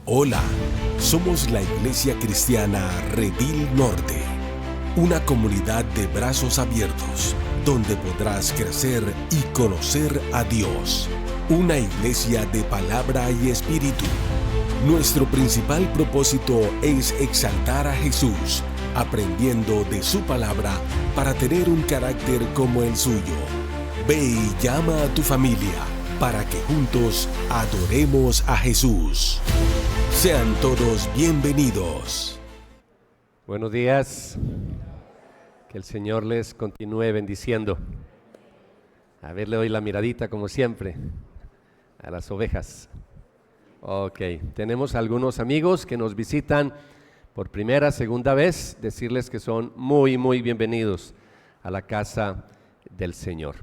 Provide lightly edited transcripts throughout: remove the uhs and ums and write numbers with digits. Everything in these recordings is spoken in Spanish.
Hola, somos la Iglesia Cristiana Redil Norte, una comunidad de brazos abiertos, donde podrás crecer y conocer a Dios. Una iglesia de palabra y espíritu. Nuestro principal propósito es exaltar a Jesús, aprendiendo de su palabra para tener un carácter como el suyo. Ve y llama a tu familia para que juntos adoremos a Jesús. Sean todos bienvenidos. Buenos días. Que el Señor les continúe bendiciendo. A ver, le doy la miradita como siempre a las ovejas. Ok, tenemos algunos amigos que nos visitan por primera, segunda vez. Decirles que son muy bienvenidos a la casa del Señor.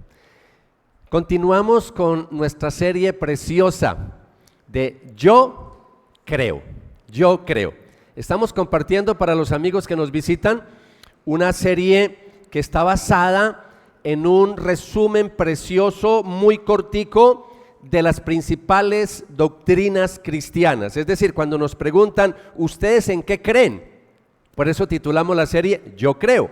Continuamos con nuestra serie preciosa de Yo Creo. Yo Creo. Estamos compartiendo para los amigos que nos visitan una serie que está basada en un resumen precioso, muy cortico, de las principales doctrinas cristianas. Es decir, cuando nos preguntan, ¿ustedes en qué creen? Por eso titulamos la serie Yo Creo.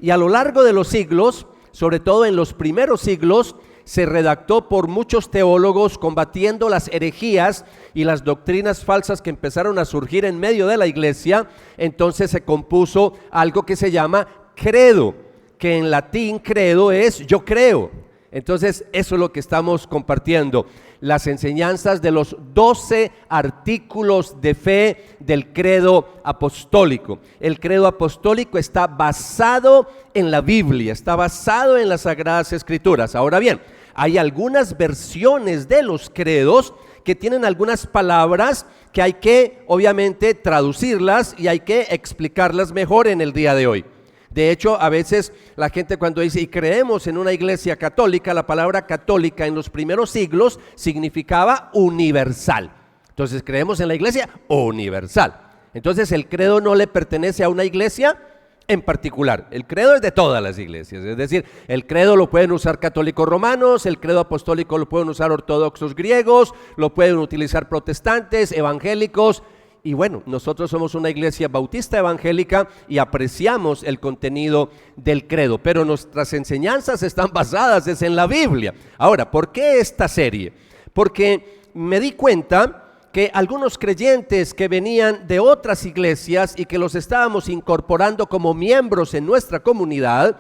Y a lo largo de los siglos, sobre todo en los primeros siglos, se redactó por muchos teólogos combatiendo las herejías y las doctrinas falsas que empezaron a surgir en medio de la iglesia. Entonces se compuso algo que se llama credo, que en latín credo es yo creo. Entonces eso es lo que estamos compartiendo, las enseñanzas de los 12 artículos de fe del credo apostólico. El credo apostólico está basado en la Biblia, está basado en las Sagradas Escrituras. Ahora bien, hay algunas versiones de los credos que tienen algunas palabras que hay que obviamente traducirlas y hay que explicarlas mejor en el día de hoy. De hecho, a veces la gente cuando dice, y creemos en una iglesia católica, la palabra católica en los primeros siglos significaba universal. Entonces, creemos en la iglesia universal. Entonces, el credo no le pertenece a una iglesia en particular. El credo es de todas las iglesias. Es decir, el credo lo pueden usar católicos romanos, el credo apostólico lo pueden usar ortodoxos griegos, lo pueden utilizar protestantes, evangélicos. Y bueno, nosotros somos una iglesia bautista evangélica y apreciamos el contenido del credo, pero nuestras enseñanzas están basadas en la Biblia. Ahora, ¿por qué esta serie? Porque me di cuenta que algunos creyentes que venían de otras iglesias y que los estábamos incorporando como miembros en nuestra comunidad,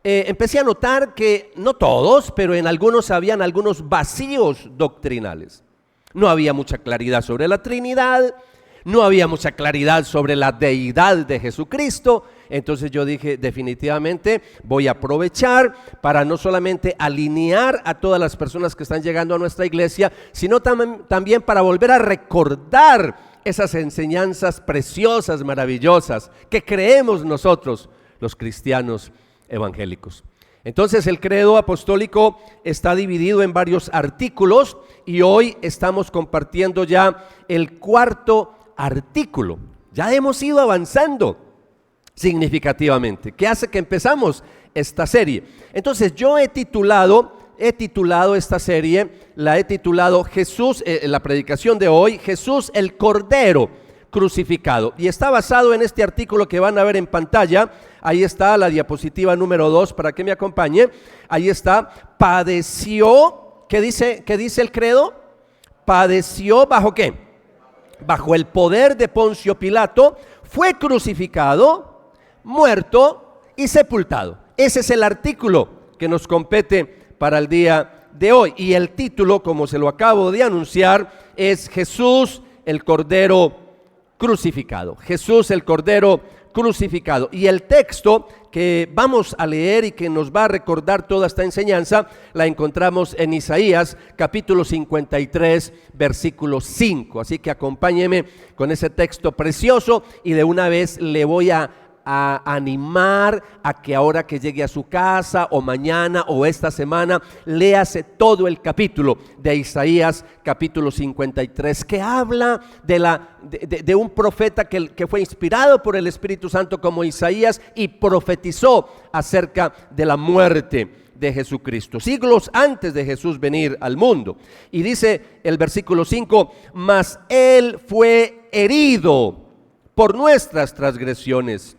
empecé a notar que no todos, pero en algunos habían algunos vacíos doctrinales. No había mucha claridad sobre la Trinidad, no había mucha claridad sobre la deidad de Jesucristo. Entonces yo dije, definitivamente voy a aprovechar para no solamente alinear a todas las personas que están llegando a nuestra iglesia, sino también para volver a recordar esas enseñanzas preciosas, maravillosas, que creemos nosotros, los cristianos evangélicos. Entonces el credo apostólico está dividido en varios artículos y hoy estamos compartiendo ya el cuarto artículo. Ya hemos ido avanzando significativamente, que hace que empezamos esta serie. Entonces yo he titulado esta serie, la he titulado Jesús, la predicación de hoy, Jesús el Cordero crucificado, y está basado en este artículo que van a ver en pantalla. Ahí está la diapositiva número 2 para que me acompañe. Ahí está, padeció, ¿qué dice el credo? Padeció ¿bajo qué? Bajo el poder de Poncio Pilato, fue crucificado, muerto y sepultado. Ese es el artículo que nos compete para el día de hoy. Y el título, como se lo acabo de anunciar, es Jesús el Cordero crucificado. Jesús el Cordero crucificado. Y el texto que vamos a leer y que nos va a recordar toda esta enseñanza, la encontramos en Isaías capítulo 53, versículo 5. Así que acompáñeme con ese texto precioso y de una vez le voy a animar a que ahora que llegue a su casa o mañana o esta semana, léase todo el capítulo de Isaías capítulo 53, que habla de un profeta que fue inspirado por el Espíritu Santo como Isaías y profetizó acerca de la muerte de Jesucristo, siglos antes de Jesús venir al mundo. Y dice el versículo 5, mas Él fue herido por nuestras transgresiones,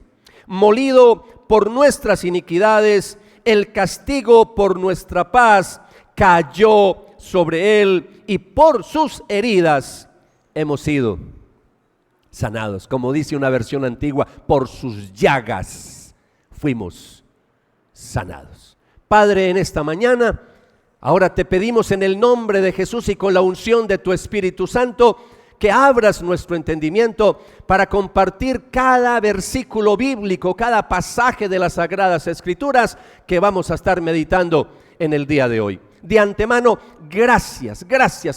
molido por nuestras iniquidades, el castigo por nuestra paz cayó sobre Él, y por sus heridas hemos sido sanados. Como dice una versión antigua, por sus llagas fuimos sanados. Padre, en esta mañana, ahora te pedimos en el nombre de Jesús y con la unción de tu Espíritu Santo, que abras nuestro entendimiento para compartir cada versículo bíblico, cada pasaje de las Sagradas Escrituras que vamos a estar meditando en el día de hoy. De antemano, gracias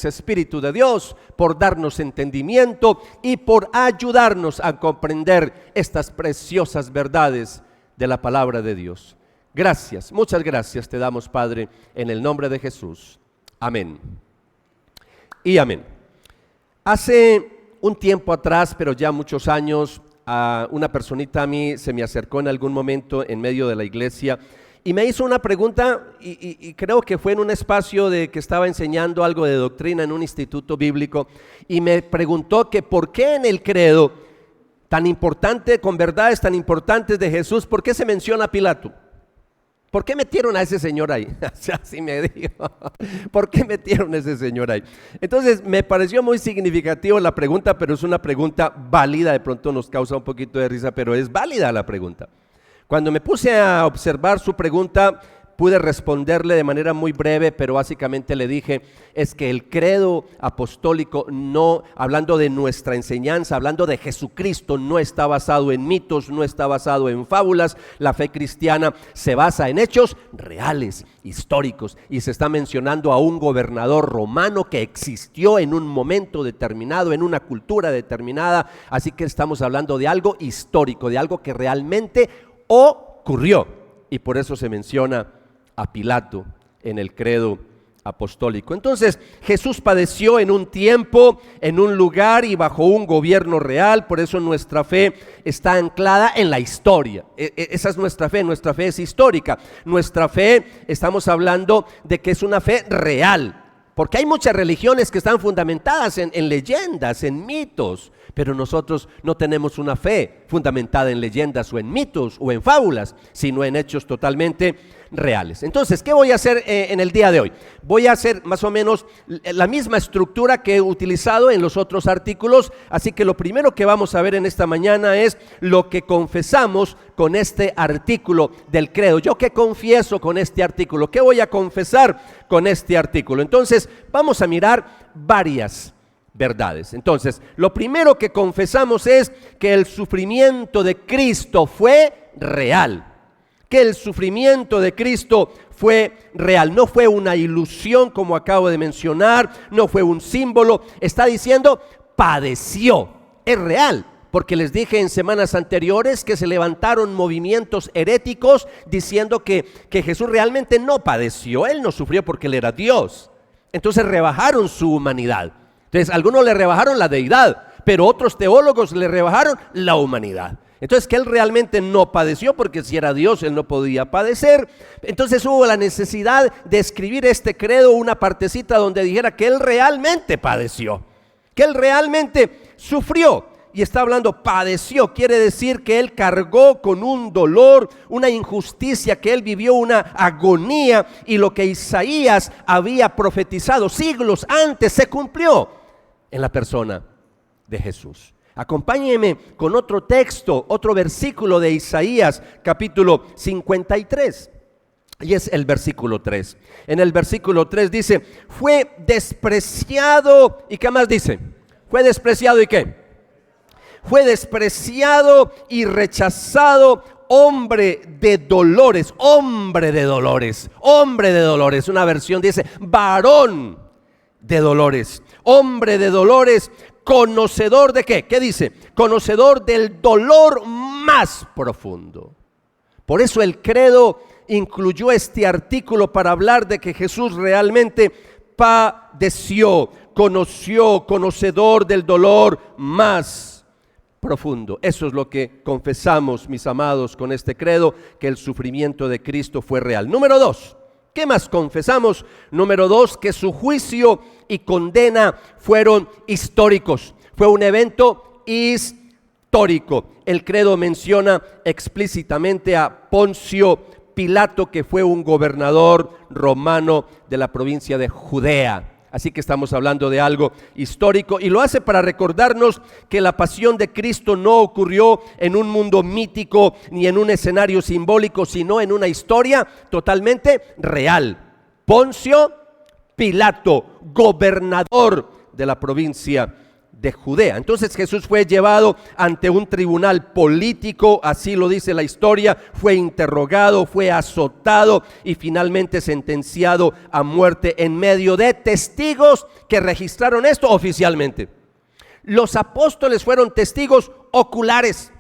Espíritu de Dios por darnos entendimiento y por ayudarnos a comprender estas preciosas verdades de la palabra de Dios. Gracias, muchas gracias te damos, Padre, en el nombre de Jesús. Amén y amén. Hace un tiempo atrás, pero ya muchos años, una personita a mí se me acercó en algún momento en medio de la iglesia y me hizo una pregunta y creo que fue en un espacio de que estaba enseñando algo de doctrina en un instituto bíblico, y me preguntó que por qué en el credo tan importante, con verdades tan importantes de Jesús, ¿por qué se menciona a Pilato? ¿Por qué metieron a ese señor ahí? Así me dijo, ¿por qué metieron a ese señor ahí? Entonces me pareció muy significativo la pregunta, pero es una pregunta válida. De pronto nos causa un poquito de risa, pero es válida la pregunta. Cuando me puse a observar su pregunta, pude responderle de manera muy breve, pero básicamente le dije, es que el credo apostólico, no, hablando de nuestra enseñanza, hablando de Jesucristo, no está basado en mitos, no está basado en fábulas. La fe cristiana se basa en hechos reales, históricos, y se está mencionando a un gobernador romano que existió en un momento determinado, en una cultura determinada, así que estamos hablando de algo histórico, de algo que realmente ocurrió, y por eso se menciona a Pilato en el credo apostólico. Entonces, Jesús padeció en un tiempo, en un lugar y bajo un gobierno real. Por eso nuestra fe está anclada en la historia. Esa es nuestra fe es histórica. Nuestra fe, estamos hablando de que es una fe real, porque hay muchas religiones que están fundamentadas en leyendas, en mitos, pero nosotros no tenemos una fe fundamentada en leyendas o en mitos o en fábulas, sino en hechos totalmente reales. Entonces, ¿qué voy a hacer en el día de hoy? Voy a hacer más o menos la misma estructura que he utilizado en los otros artículos, así que lo primero que vamos a ver en esta mañana es lo que confesamos con este artículo del credo. ¿Yo qué confieso con este artículo? ¿Qué voy a confesar con este artículo? Entonces, vamos a mirar varias verdades. Entonces, lo primero que confesamos es que el sufrimiento de Cristo fue real. Que el sufrimiento de Cristo fue real, no fue una ilusión como acabo de mencionar, no fue un símbolo. Está diciendo padeció, es real, porque les dije en semanas anteriores que se levantaron movimientos heréticos diciendo que Jesús realmente no padeció, Él no sufrió porque Él era Dios. Entonces rebajaron su humanidad. Entonces algunos le rebajaron la deidad, pero otros teólogos le rebajaron la humanidad. Entonces que Él realmente no padeció, porque si era Dios Él no podía padecer. Entonces hubo la necesidad de escribir este credo, una partecita donde dijera que Él realmente padeció, que Él realmente sufrió. Y está hablando padeció, quiere decir que Él cargó con un dolor, una injusticia, que Él vivió una agonía, y lo que Isaías había profetizado siglos antes se cumplió en la persona de Jesús. Acompáñenme con otro texto, otro versículo de Isaías, capítulo 53, y es el versículo 3. En el versículo 3 dice, fue despreciado, ¿y qué más dice? Fue despreciado, ¿y qué? Fue despreciado y rechazado, hombre de dolores, hombre de dolores, hombre de dolores. Una versión dice, varón de dolores, hombre de dolores, conocedor de ¿qué? ¿Qué dice? Conocedor del dolor más profundo. Por eso el credo incluyó este artículo para hablar de que Jesús realmente padeció, conoció, conocedor del dolor más profundo. Eso es lo que confesamos, mis amados, con este credo, que el sufrimiento de Cristo fue real. Número 2, ¿Qué más confesamos? Número 2, que su juicio y condena fueron históricos. Fue un evento histórico. El credo menciona explícitamente a Poncio Pilato, que fue un gobernador romano de la provincia de Judea. Así que estamos hablando de algo histórico, y lo hace para recordarnos que la pasión de Cristo no ocurrió en un mundo mítico ni en un escenario simbólico, sino en una historia totalmente real. Poncio Pilato, gobernador de la provincia de Judea. Entonces Jesús fue llevado ante un tribunal político, así lo dice la historia, fue interrogado, fue azotado y finalmente sentenciado a muerte en medio de testigos que registraron esto oficialmente. Los apóstoles fueron testigos oculares.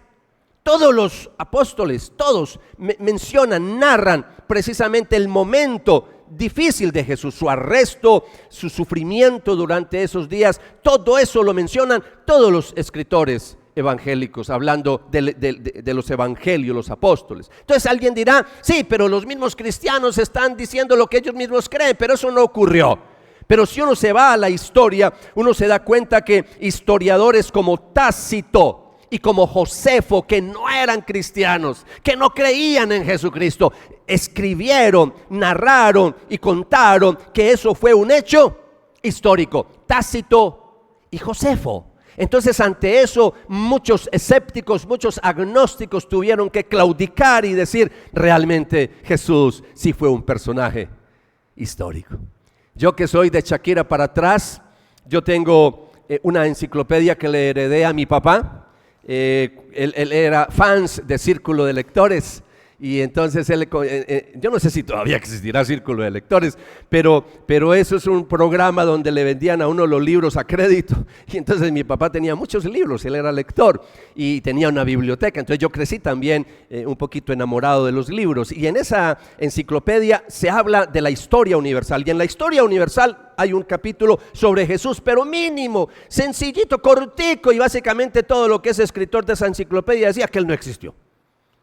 Todos los apóstoles, todos mencionan, narran precisamente el momento difícil de Jesús, su arresto, su sufrimiento durante esos días. Todo eso lo mencionan todos los escritores evangélicos, hablando de los evangelios, los apóstoles. Entonces alguien dirá, sí, pero los mismos cristianos están diciendo lo que ellos mismos creen, pero eso no ocurrió. Pero si uno se va a la historia, uno se da cuenta que historiadores como Tácito y como Josefo, que no eran cristianos, que no creían en Jesucristo, escribieron, narraron y contaron que eso fue un hecho histórico. Tácito y Josefo. Entonces, ante eso, muchos escépticos, muchos agnósticos tuvieron que claudicar y decir, realmente Jesús sí fue un personaje histórico. Yo, que soy de Shakira para atrás, yo tengo una enciclopedia que le heredé a mi papá. Él era fans de Círculo de Lectores, y entonces yo no sé si todavía existirá Círculo de Lectores, pero eso es un programa donde le vendían a uno los libros a crédito, y entonces mi papá tenía muchos libros, él era lector y tenía una biblioteca. Entonces yo crecí también un poquito enamorado de los libros, y en esa enciclopedia se habla de la historia universal, y en la historia universal hay un capítulo sobre Jesús, pero mínimo, sencillito, cortico, y básicamente todo lo que ese escritor de esa enciclopedia decía que él no existió,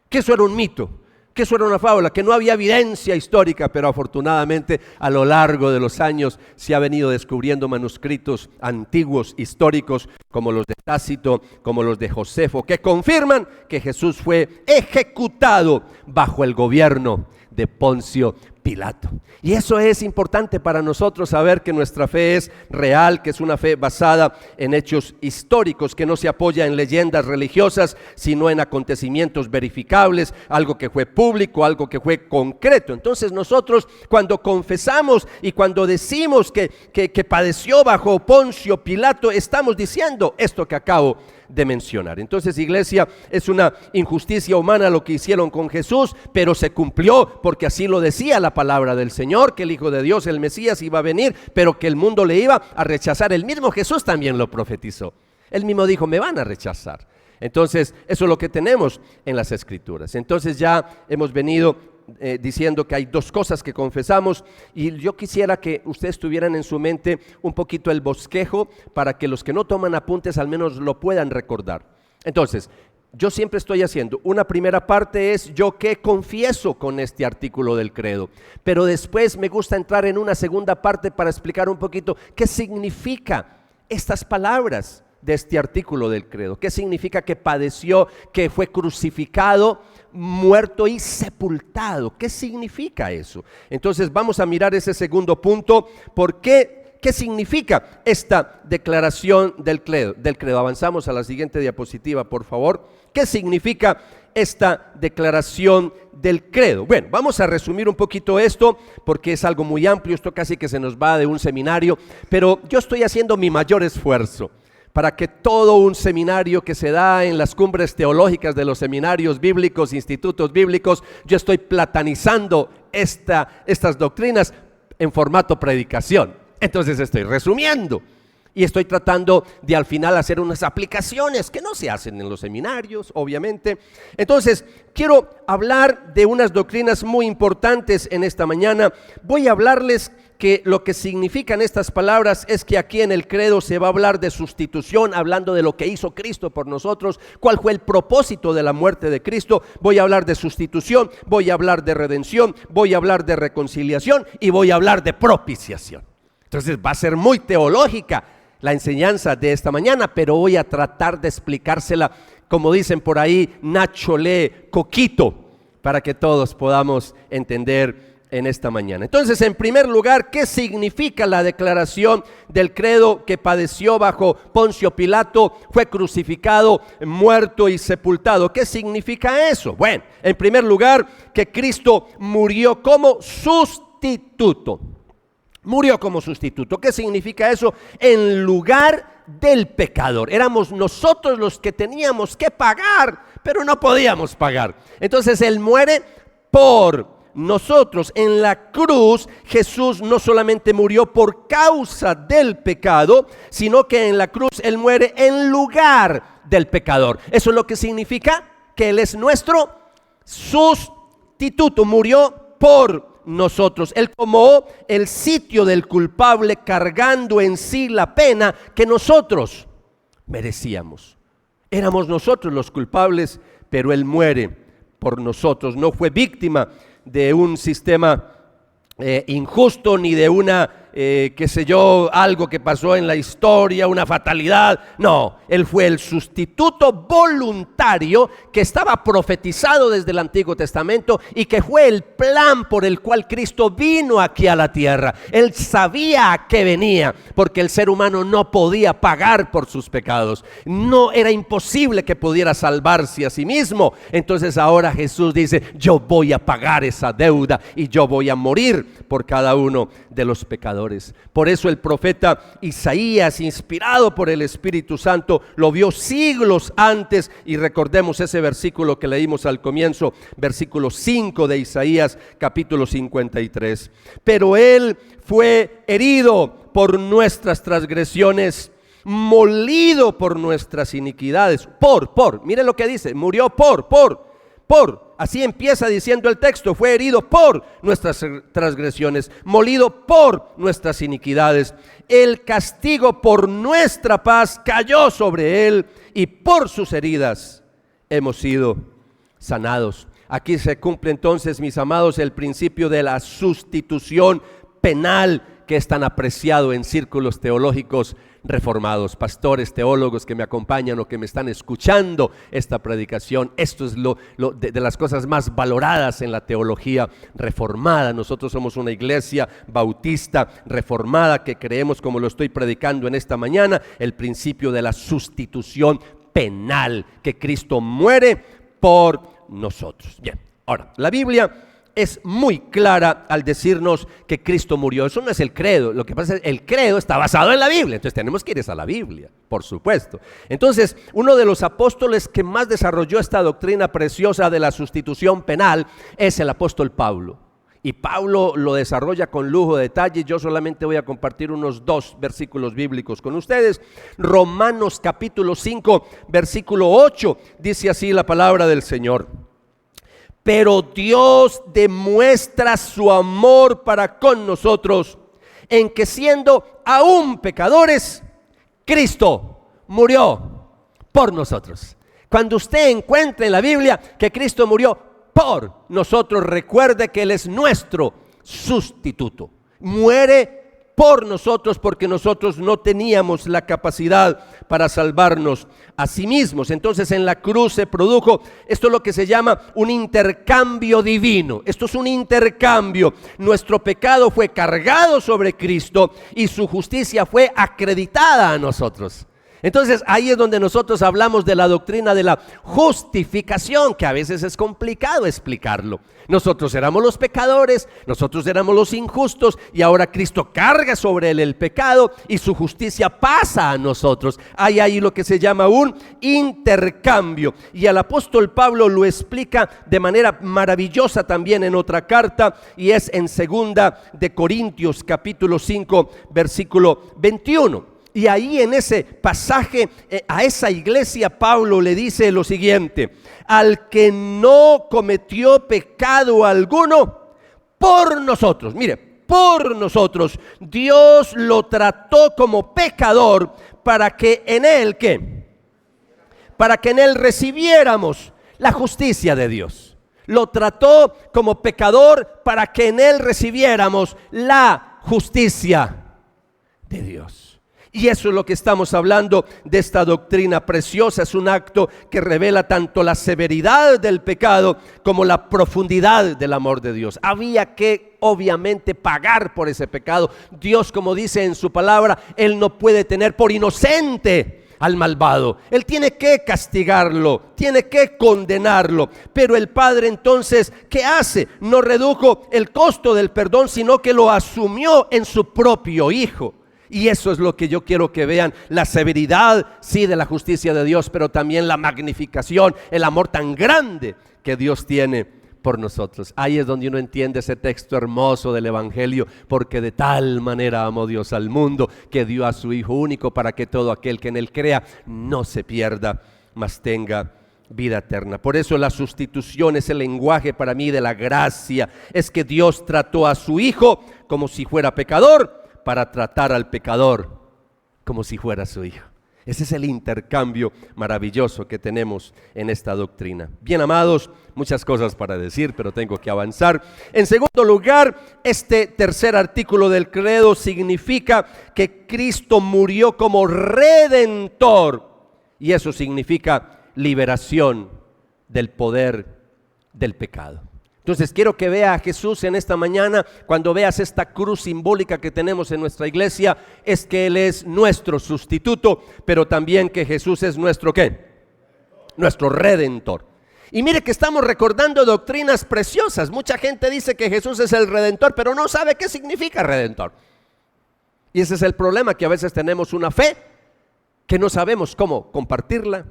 que eso era un mito, que eso era una fábula, que no había evidencia histórica. Pero afortunadamente a lo largo de los años se ha venido descubriendo manuscritos antiguos, históricos, como los de Tácito, como los de Josefo, que confirman que Jesús fue ejecutado bajo el gobierno de Poncio Pilato. Y eso es importante para nosotros, saber que nuestra fe es real, que es una fe basada en hechos históricos, que no se apoya en leyendas religiosas, sino en acontecimientos verificables, algo que fue público, algo que fue concreto. Entonces nosotros, cuando confesamos y cuando decimos que padeció bajo Poncio Pilato, estamos diciendo esto que acabo de mencionar. Entonces, iglesia, es una injusticia humana lo que hicieron con Jesús, pero se cumplió, porque así lo decía la palabra del Señor, que el Hijo de Dios, el Mesías, iba a venir, pero que el mundo le iba a rechazar. El mismo Jesús también lo profetizó. Él mismo dijo, me van a rechazar. Entonces, eso es lo que tenemos en las Escrituras. Entonces ya hemos venido diciendo que hay dos cosas que confesamos, y yo quisiera que ustedes tuvieran en su mente un poquito el bosquejo, para que los que no toman apuntes al menos lo puedan recordar. Entonces, yo siempre estoy haciendo una primera parte, es yo qué confieso con este artículo del credo, pero después me gusta entrar en una segunda parte para explicar un poquito qué significa estas palabras de este artículo del credo. ¿Qué significa que padeció, que fue crucificado, muerto y sepultado? ¿Qué significa eso? Entonces vamos a mirar ese segundo punto. ¿Por qué? ¿Qué significa esta declaración del credo? Avanzamos a la siguiente diapositiva, por favor. ¿Qué significa esta declaración del credo? Bueno, vamos a resumir un poquito esto, porque es algo muy amplio. Esto casi que se nos va de un seminario, pero yo estoy haciendo mi mayor esfuerzo para que todo un seminario que se da en las cumbres teológicas de los seminarios bíblicos, institutos bíblicos, yo estoy platanizando estas doctrinas en formato predicación. Entonces estoy resumiendo y estoy tratando de al final hacer unas aplicaciones que no se hacen en los seminarios, obviamente. Entonces quiero hablar de unas doctrinas muy importantes en esta mañana. Voy a hablarles que lo que significan estas palabras es que aquí en el credo se va a hablar de sustitución, hablando de lo que hizo Cristo por nosotros, cuál fue el propósito de la muerte de Cristo. Voy a hablar de sustitución, voy a hablar de redención, voy a hablar de reconciliación y voy a hablar de propiciación. Entonces va a ser muy teológica la enseñanza de esta mañana, pero voy a tratar de explicársela, como dicen por ahí, Nacho lee coquito, para que todos podamos entender en esta mañana. Entonces, en primer lugar, ¿qué significa la declaración del credo que padeció bajo Poncio Pilato, fue crucificado, muerto y sepultado? ¿Qué significa eso? Bueno, en primer lugar, que Cristo murió como sustituto. Murió como sustituto. ¿Qué significa eso? En lugar del pecador. Éramos nosotros los que teníamos que pagar, pero no podíamos pagar. Entonces Él muere por nosotros. En la cruz Jesús no solamente murió por causa del pecado, sino que en la cruz Él muere en lugar del pecador. Eso es lo que significa que Él es nuestro sustituto. Murió por nosotros. Él tomó el sitio del culpable, cargando en sí la pena que nosotros merecíamos. Éramos nosotros los culpables, pero Él muere por nosotros. No fue víctima de un sistema injusto, ni de una, algo que pasó en la historia, una fatalidad. No, Él fue el sustituto voluntario que estaba profetizado desde el Antiguo Testamento y que fue el plan por el cual Cristo vino aquí a la tierra. Él sabía a qué venía, porque el ser humano no podía pagar por sus pecados. No, era imposible que pudiera salvarse a sí mismo. Entonces ahora Jesús dice: yo voy a pagar esa deuda y yo voy a morir por cada uno de los pecadores. Por eso el profeta Isaías, inspirado por el Espíritu Santo, lo vio siglos antes. Y recordemos ese versículo que leímos al comienzo, versículo 5 de Isaías capítulo 53. Pero Él fue herido por nuestras transgresiones, molido por nuestras iniquidades. Mire lo que dice: murió por. Así empieza diciendo el texto: fue herido por nuestras transgresiones, molido por nuestras iniquidades. El castigo por nuestra paz cayó sobre Él, y por sus heridas hemos sido sanados. Aquí se cumple entonces, mis amados, el principio de la sustitución penal, que es tan apreciado en círculos teológicos reformados. Pastores, teólogos que me acompañan o que me están escuchando esta predicación, esto es de las cosas más valoradas en la teología reformada. Nosotros somos una iglesia bautista reformada que creemos, como lo estoy predicando en esta mañana, el principio de la sustitución penal, que Cristo muere por nosotros. Bien, ahora, la Biblia es muy clara al decirnos que Cristo murió. Eso no es el credo. Lo que pasa es que el credo está basado en la Biblia. Entonces tenemos que ir a la Biblia, por supuesto. Entonces, uno de los apóstoles que más desarrolló esta doctrina preciosa de la sustitución penal es el apóstol Pablo. Y Pablo lo desarrolla con lujo de detalle. Yo solamente voy a compartir unos 2 versículos bíblicos con ustedes. Romanos capítulo 5, versículo 8, dice así la palabra del Señor: pero Dios demuestra su amor para con nosotros, en que siendo aún pecadores, Cristo murió por nosotros. Cuando usted encuentre en la Biblia que Cristo murió por nosotros, recuerde que Él es nuestro sustituto. Muere por nosotros porque nosotros no teníamos la capacidad para salvarnos a sí mismos. Entonces en la cruz se produjo, esto es lo que se llama un intercambio divino. Esto es un intercambio. Nuestro pecado fue cargado sobre Cristo y su justicia fue acreditada a nosotros. Entonces ahí es donde nosotros hablamos de la doctrina de la justificación, que a veces es complicado explicarlo. Nosotros éramos los pecadores, nosotros éramos los injustos, y ahora Cristo carga sobre Él el pecado y su justicia pasa a nosotros. Hay ahí lo que se llama un intercambio, y el apóstol Pablo lo explica de manera maravillosa también en otra carta, y es en 2 de Corintios capítulo 5 versículo 21. Y ahí en ese pasaje a esa iglesia Pablo le dice lo siguiente: al que no cometió pecado alguno por nosotros. Mire, por nosotros. Dios lo trató como pecador para que en él, ¿qué? Para que en él recibiéramos la justicia de Dios. Lo trató como pecador para que en él recibiéramos la justicia de Dios. Y eso es lo que estamos hablando de esta doctrina preciosa. Es un acto que revela tanto la severidad del pecado como la profundidad del amor de Dios. Había que obviamente pagar por ese pecado. Dios, como dice en su palabra, Él no puede tener por inocente al malvado. Él tiene que castigarlo, tiene que condenarlo. Pero el Padre entonces, ¿qué hace? No redujo el costo del perdón, sino que lo asumió en su propio Hijo. Y eso es lo que yo quiero que vean, la severidad, sí, de la justicia de Dios, pero también la magnificación, el amor tan grande que Dios tiene por nosotros. Ahí es donde uno entiende ese texto hermoso del Evangelio, porque de tal manera amó Dios al mundo, que dio a su Hijo único, para que todo aquel que en él crea no se pierda, mas tenga vida eterna. Por eso la sustitución es el lenguaje para mí de la gracia. Es que Dios trató a su Hijo como si fuera pecador, para tratar al pecador como si fuera su hijo. Ese es el intercambio maravilloso que tenemos en esta doctrina. Bien, amados, muchas cosas para decir, pero tengo que avanzar. En segundo lugar, este tercer artículo del credo significa que Cristo murió como redentor, y eso significa liberación del poder del pecado. Entonces quiero que vea a Jesús en esta mañana. Cuando veas esta cruz simbólica que tenemos en nuestra iglesia, es que Él es nuestro sustituto, pero también que Jesús es nuestro ¿qué? Nuestro redentor. Y mire que estamos recordando doctrinas preciosas. Mucha gente dice que Jesús es el redentor, pero no sabe qué significa redentor. Y ese es el problema, que a veces tenemos una fe que no sabemos cómo compartirla,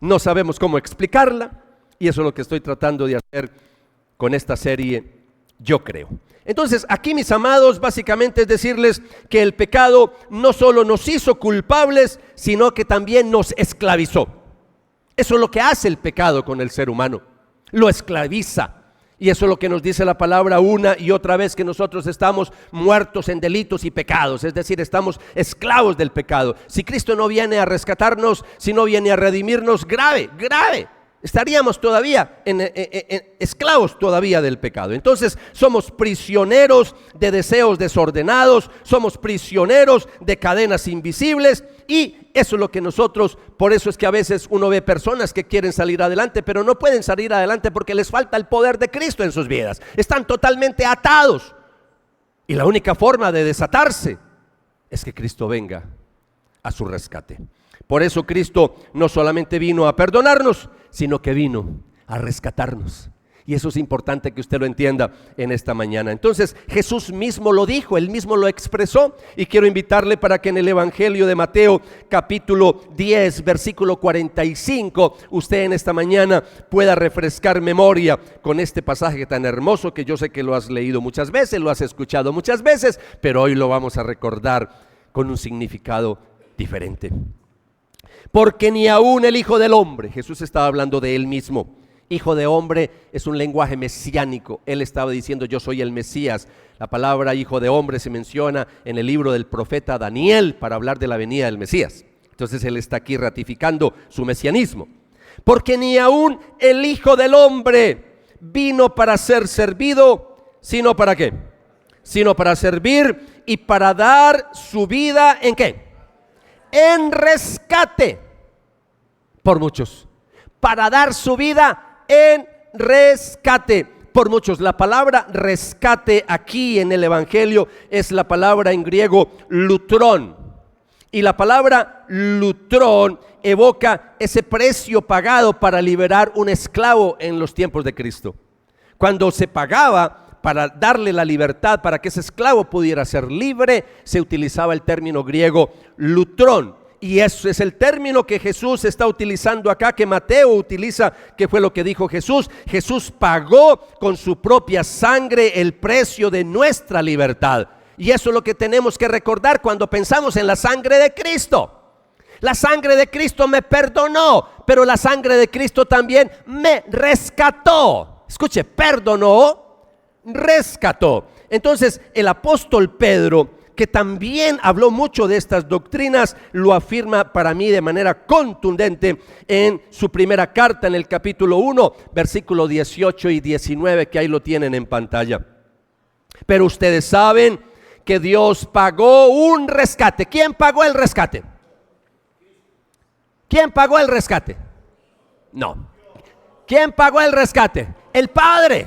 no sabemos cómo explicarla, y eso es lo que estoy tratando de hacer con esta serie, Yo Creo. Entonces, aquí, mis amados, básicamente es decirles que el pecado no solo nos hizo culpables, sino que también nos esclavizó. Eso es lo que hace el pecado con el ser humano, lo esclaviza. Y eso es lo que nos dice la palabra una y otra vez, que nosotros estamos muertos en delitos y pecados, es decir, estamos esclavos del pecado. Si Cristo no viene a rescatarnos, si no viene a redimirnos, grave, estaríamos todavía esclavos todavía del pecado. Entonces somos prisioneros de deseos desordenados, somos prisioneros de cadenas invisibles, y eso es lo que nosotros, por eso es que a veces uno ve personas que quieren salir adelante, pero no pueden salir adelante porque les falta el poder de Cristo en sus vidas. Están totalmente atados, y la única forma de desatarse es que Cristo venga a su rescate. Por eso Cristo no solamente vino a perdonarnos, sino que vino a rescatarnos. Y eso es importante que usted lo entienda en esta mañana. Entonces Jesús mismo lo dijo, Él mismo lo expresó, y quiero invitarle para que en el Evangelio de Mateo capítulo 10 versículo 45 usted en esta mañana pueda refrescar memoria con este pasaje tan hermoso, que yo sé que lo has leído muchas veces, lo has escuchado muchas veces, pero hoy lo vamos a recordar con un significado diferente. Porque ni aún el Hijo del Hombre, Jesús estaba hablando de Él mismo. Hijo de hombre es un lenguaje mesiánico. Él estaba diciendo: yo soy el Mesías. La palabra hijo de hombre se menciona en el libro del profeta Daniel para hablar de la venida del Mesías. Entonces Él está aquí ratificando su mesianismo. Porque ni aún el Hijo del Hombre vino para ser servido, sino ¿para qué? Sino para servir y para dar su vida, ¿en qué? En rescate por muchos. Para dar su vida en rescate por muchos. La palabra rescate aquí en el Evangelio es la palabra en griego lutrón. Y la palabra lutrón evoca ese precio pagado para liberar un esclavo en los tiempos de Cristo. Cuando se pagaba para darle la libertad, para que ese esclavo pudiera ser libre, se utilizaba el término griego lutrón. Y eso es el término que Jesús está utilizando acá, que Mateo utiliza, que fue lo que dijo Jesús. Jesús pagó con su propia sangre el precio de nuestra libertad. Y eso es lo que tenemos que recordar cuando pensamos en la sangre de Cristo. La sangre de Cristo me perdonó, pero la sangre de Cristo también me rescató. Escuche, perdonó, rescató. Entonces el apóstol Pedro, que también habló mucho de estas doctrinas, lo afirma para mí de manera contundente en su primera carta, en el capítulo 1, versículos 18 y 19, que ahí lo tienen en pantalla. Pero ustedes saben que Dios pagó un rescate. ¿Quién pagó el rescate? ¿Quién pagó el rescate? No. ¿Quién pagó el rescate? El Padre.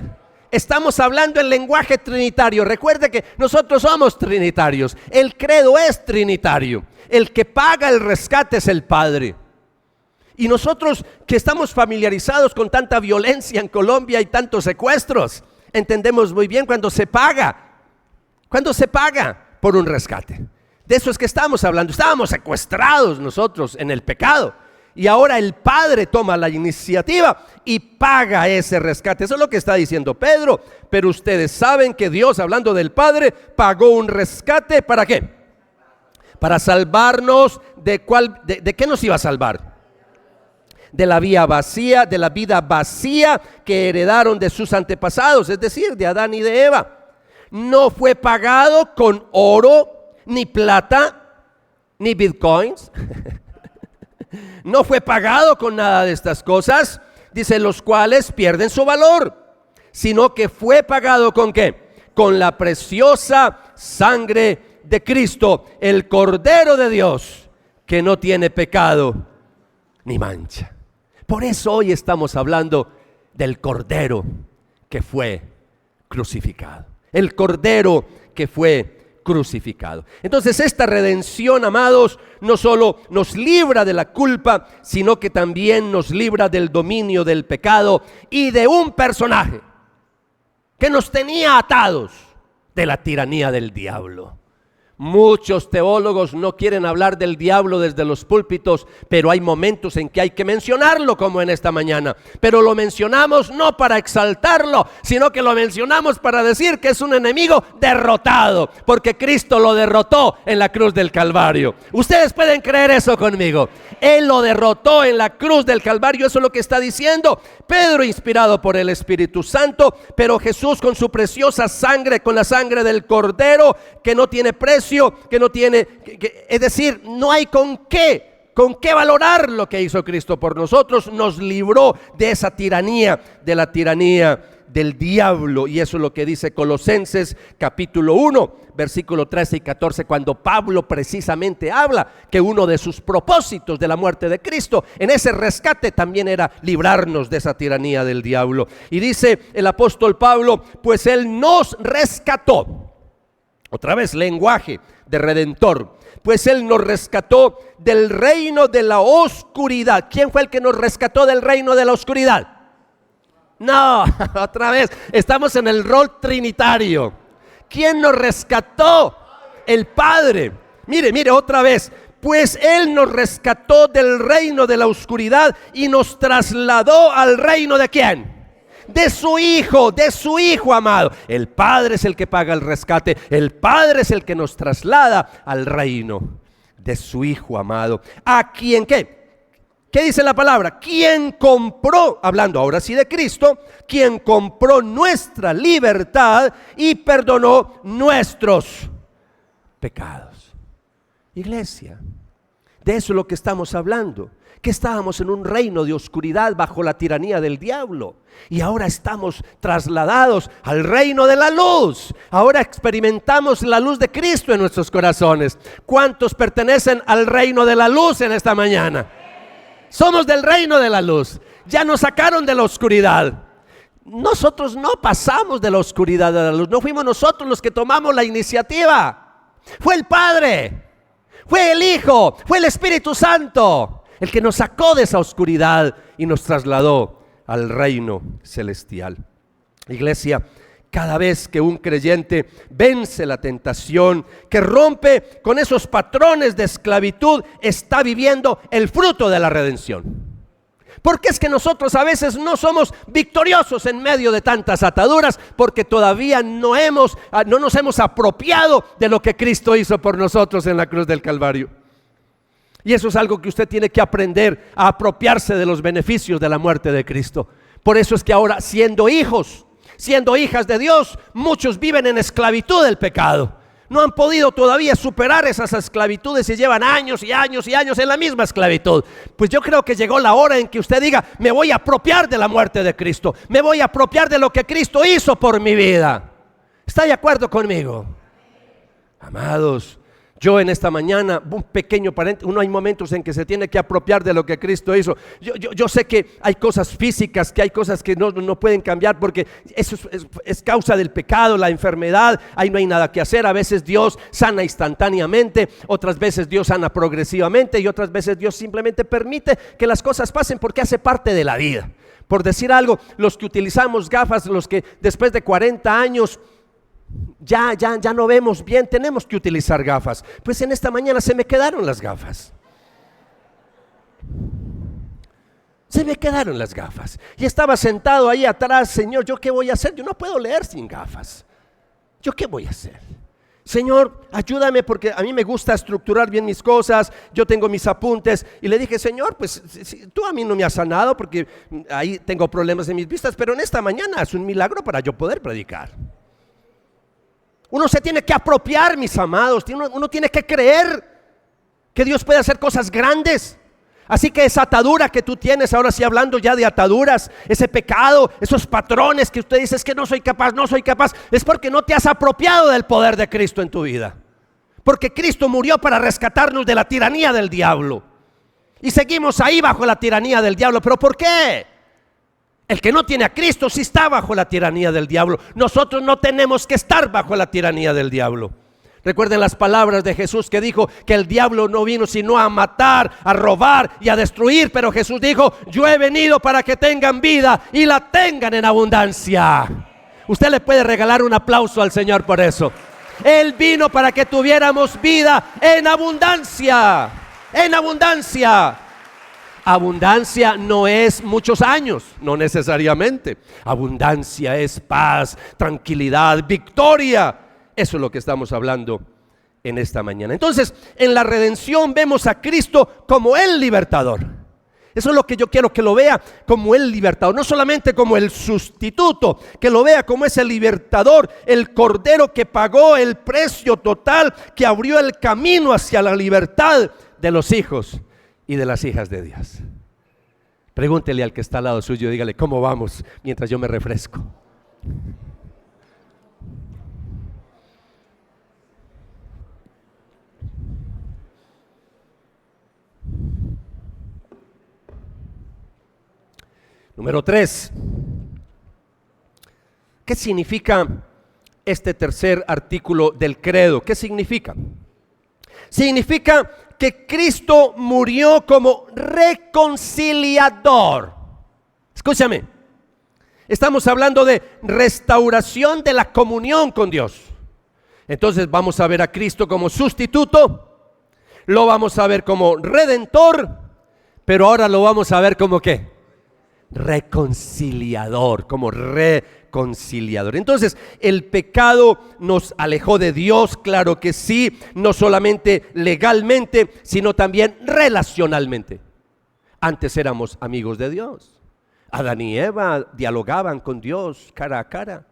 Estamos hablando en lenguaje trinitario. Recuerde que nosotros somos trinitarios. El credo es trinitario. El que paga el rescate es el Padre. Y nosotros que estamos familiarizados con tanta violencia en Colombia y tantos secuestros, entendemos muy bien cuando se paga por un rescate. De eso es que estamos hablando. Estábamos secuestrados nosotros en el pecado. Y ahora el Padre toma la iniciativa y paga ese rescate. Eso es lo que está diciendo Pedro. Pero ustedes saben que Dios, hablando del Padre, pagó un rescate. ¿Para qué? Para salvarnos ¿de qué nos iba a salvar? De la vida vacía que heredaron de sus antepasados, es decir, de Adán y de Eva. No fue pagado con oro, ni plata, ni bitcoins. No fue pagado con nada de estas cosas, dice, los cuales pierden su valor, sino que fue pagado ¿con qué? Con la preciosa sangre de Cristo, el Cordero de Dios, que no tiene pecado ni mancha. Por eso hoy estamos hablando del Cordero que fue crucificado. El Cordero que fue crucificado. Entonces esta redención, amados, no solo nos libra de la culpa, sino que también nos libra del dominio del pecado y de un personaje que nos tenía atados de la tiranía del diablo. Muchos teólogos no quieren hablar del diablo desde los púlpitos, pero hay momentos en que hay que mencionarlo, como en esta mañana. Pero lo mencionamos no para exaltarlo, sino que lo mencionamos para decir que es un enemigo derrotado, porque Cristo lo derrotó en la cruz del Calvario. Ustedes pueden creer eso conmigo. Él lo derrotó en la cruz del Calvario, eso es lo que está diciendo Pedro, inspirado por el Espíritu Santo. Pero Jesús, con su preciosa sangre, con la sangre del Cordero, que no tiene precio, que no tiene, es decir, no hay con qué valorar lo que hizo Cristo por nosotros, nos libró de esa tiranía, de la tiranía del diablo. Y eso es lo que dice Colosenses capítulo 1, versículo 13 y 14, cuando Pablo precisamente habla que uno de sus propósitos de la muerte de Cristo en ese rescate también era librarnos de esa tiranía del diablo. Y dice el apóstol Pablo, pues Él nos rescató. Otra vez, lenguaje de redentor. Pues Él nos rescató del reino de la oscuridad. ¿Quién fue el que nos rescató del reino de la oscuridad? No, otra vez, estamos en el rol trinitario. ¿Quién nos rescató? El Padre. Mire, otra vez. Pues Él nos rescató del reino de la oscuridad y nos trasladó al reino ¿de quién? De su hijo amado. El Padre es el que paga el rescate. El Padre es el que nos traslada al reino de su Hijo amado. ¿A quién qué? ¿Qué dice la palabra? ¿Quién compró? Hablando ahora sí de Cristo. ¿Quién compró nuestra libertad y perdonó nuestros pecados? Iglesia, de eso es lo que estamos hablando. Que estábamos en un reino de oscuridad bajo la tiranía del diablo, y ahora estamos trasladados al reino de la luz. Ahora experimentamos la luz de Cristo en nuestros corazones. ¿Cuántos pertenecen al reino de la luz en esta mañana? Somos del reino de la luz. Ya nos sacaron de la oscuridad. Nosotros no pasamos de la oscuridad a la luz. No fuimos nosotros los que tomamos la iniciativa. Fue el Padre, fue el Hijo, fue el Espíritu Santo el que nos sacó de esa oscuridad y nos trasladó al reino celestial. Iglesia, cada vez que un creyente vence la tentación, que rompe con esos patrones de esclavitud, está viviendo el fruto de la redención. Porque es que nosotros a veces no somos victoriosos en medio de tantas ataduras, porque todavía no nos hemos apropiado de lo que Cristo hizo por nosotros en la cruz del Calvario. Y eso es algo que usted tiene que aprender, a apropiarse de los beneficios de la muerte de Cristo. Por eso es que ahora, siendo hijos, siendo hijas de Dios, muchos viven en esclavitud del pecado. No han podido todavía superar esas esclavitudes y llevan años y años y años en la misma esclavitud. Pues yo creo que llegó la hora en que usted diga: me voy a apropiar de la muerte de Cristo, me voy a apropiar de lo que Cristo hizo por mi vida. ¿Está de acuerdo conmigo? Amados, yo en esta mañana, un pequeño paréntesis, uno hay momentos en que se tiene que apropiar de lo que Cristo hizo. Yo sé que hay cosas físicas, que hay cosas que no pueden cambiar porque eso es causa del pecado, la enfermedad, ahí no hay nada que hacer. A veces Dios sana instantáneamente, otras veces Dios sana progresivamente y otras veces Dios simplemente permite que las cosas pasen porque hace parte de la vida. Por decir algo, los que utilizamos gafas, los que después de 40 años ya no vemos bien, tenemos que utilizar gafas. Pues en esta mañana se me quedaron las gafas. Se me quedaron las gafas. Y estaba sentado ahí atrás: Señor, ¿yo qué voy a hacer? Yo no puedo leer sin gafas. ¿Yo qué voy a hacer? Señor, ayúdame, porque a mí me gusta estructurar bien mis cosas. Yo tengo mis apuntes. Y le dije: Señor, pues tú a mí no me has sanado porque ahí tengo problemas en mis vistas, pero en esta mañana es un milagro para yo poder predicar. Uno se tiene que apropiar, mis amados. Uno tiene que creer que Dios puede hacer cosas grandes. Así que esa atadura que tú tienes, ahora sí hablando ya de ataduras, ese pecado, esos patrones que usted dice: es que no soy capaz, es porque no te has apropiado del poder de Cristo en tu vida. Porque Cristo murió para rescatarnos de la tiranía del diablo. Y seguimos ahí bajo la tiranía del diablo. ¿Pero por qué? El que no tiene a Cristo sí está bajo la tiranía del diablo. Nosotros no tenemos que estar bajo la tiranía del diablo. Recuerden las palabras de Jesús que dijo que el diablo no vino sino a matar, a robar y a destruir. Pero Jesús dijo: yo he venido para que tengan vida y la tengan en abundancia. Usted le puede regalar un aplauso al Señor por eso. Él vino para que tuviéramos vida en abundancia. En abundancia. Abundancia no es muchos años, no necesariamente. Abundancia es paz, tranquilidad, victoria. Eso es lo que estamos hablando en esta mañana. Entonces, en la redención vemos a Cristo como el libertador. Eso es lo que yo quiero que lo vea, como el libertador, no solamente como el sustituto, que lo vea como ese libertador, el cordero que pagó el precio total, que abrió el camino hacia la libertad de los hijos y de las hijas de Dios. Pregúntele al que está al lado suyo, dígale: ¿cómo vamos? Mientras yo me refresco. Número 3. ¿Qué significa este tercer artículo del credo? ¿Qué significa? Significa que Cristo murió como reconciliador. Escúchame, estamos hablando de restauración de la comunión con Dios. Entonces vamos a ver a Cristo como sustituto, lo vamos a ver como redentor, pero ahora lo vamos a ver como ¿qué? Reconciliador, como reconciliador. Entonces, el pecado nos alejó de Dios, claro que sí, no solamente legalmente, sino también relacionalmente. Antes éramos amigos de Dios. Adán y Eva dialogaban con Dios cara a cara,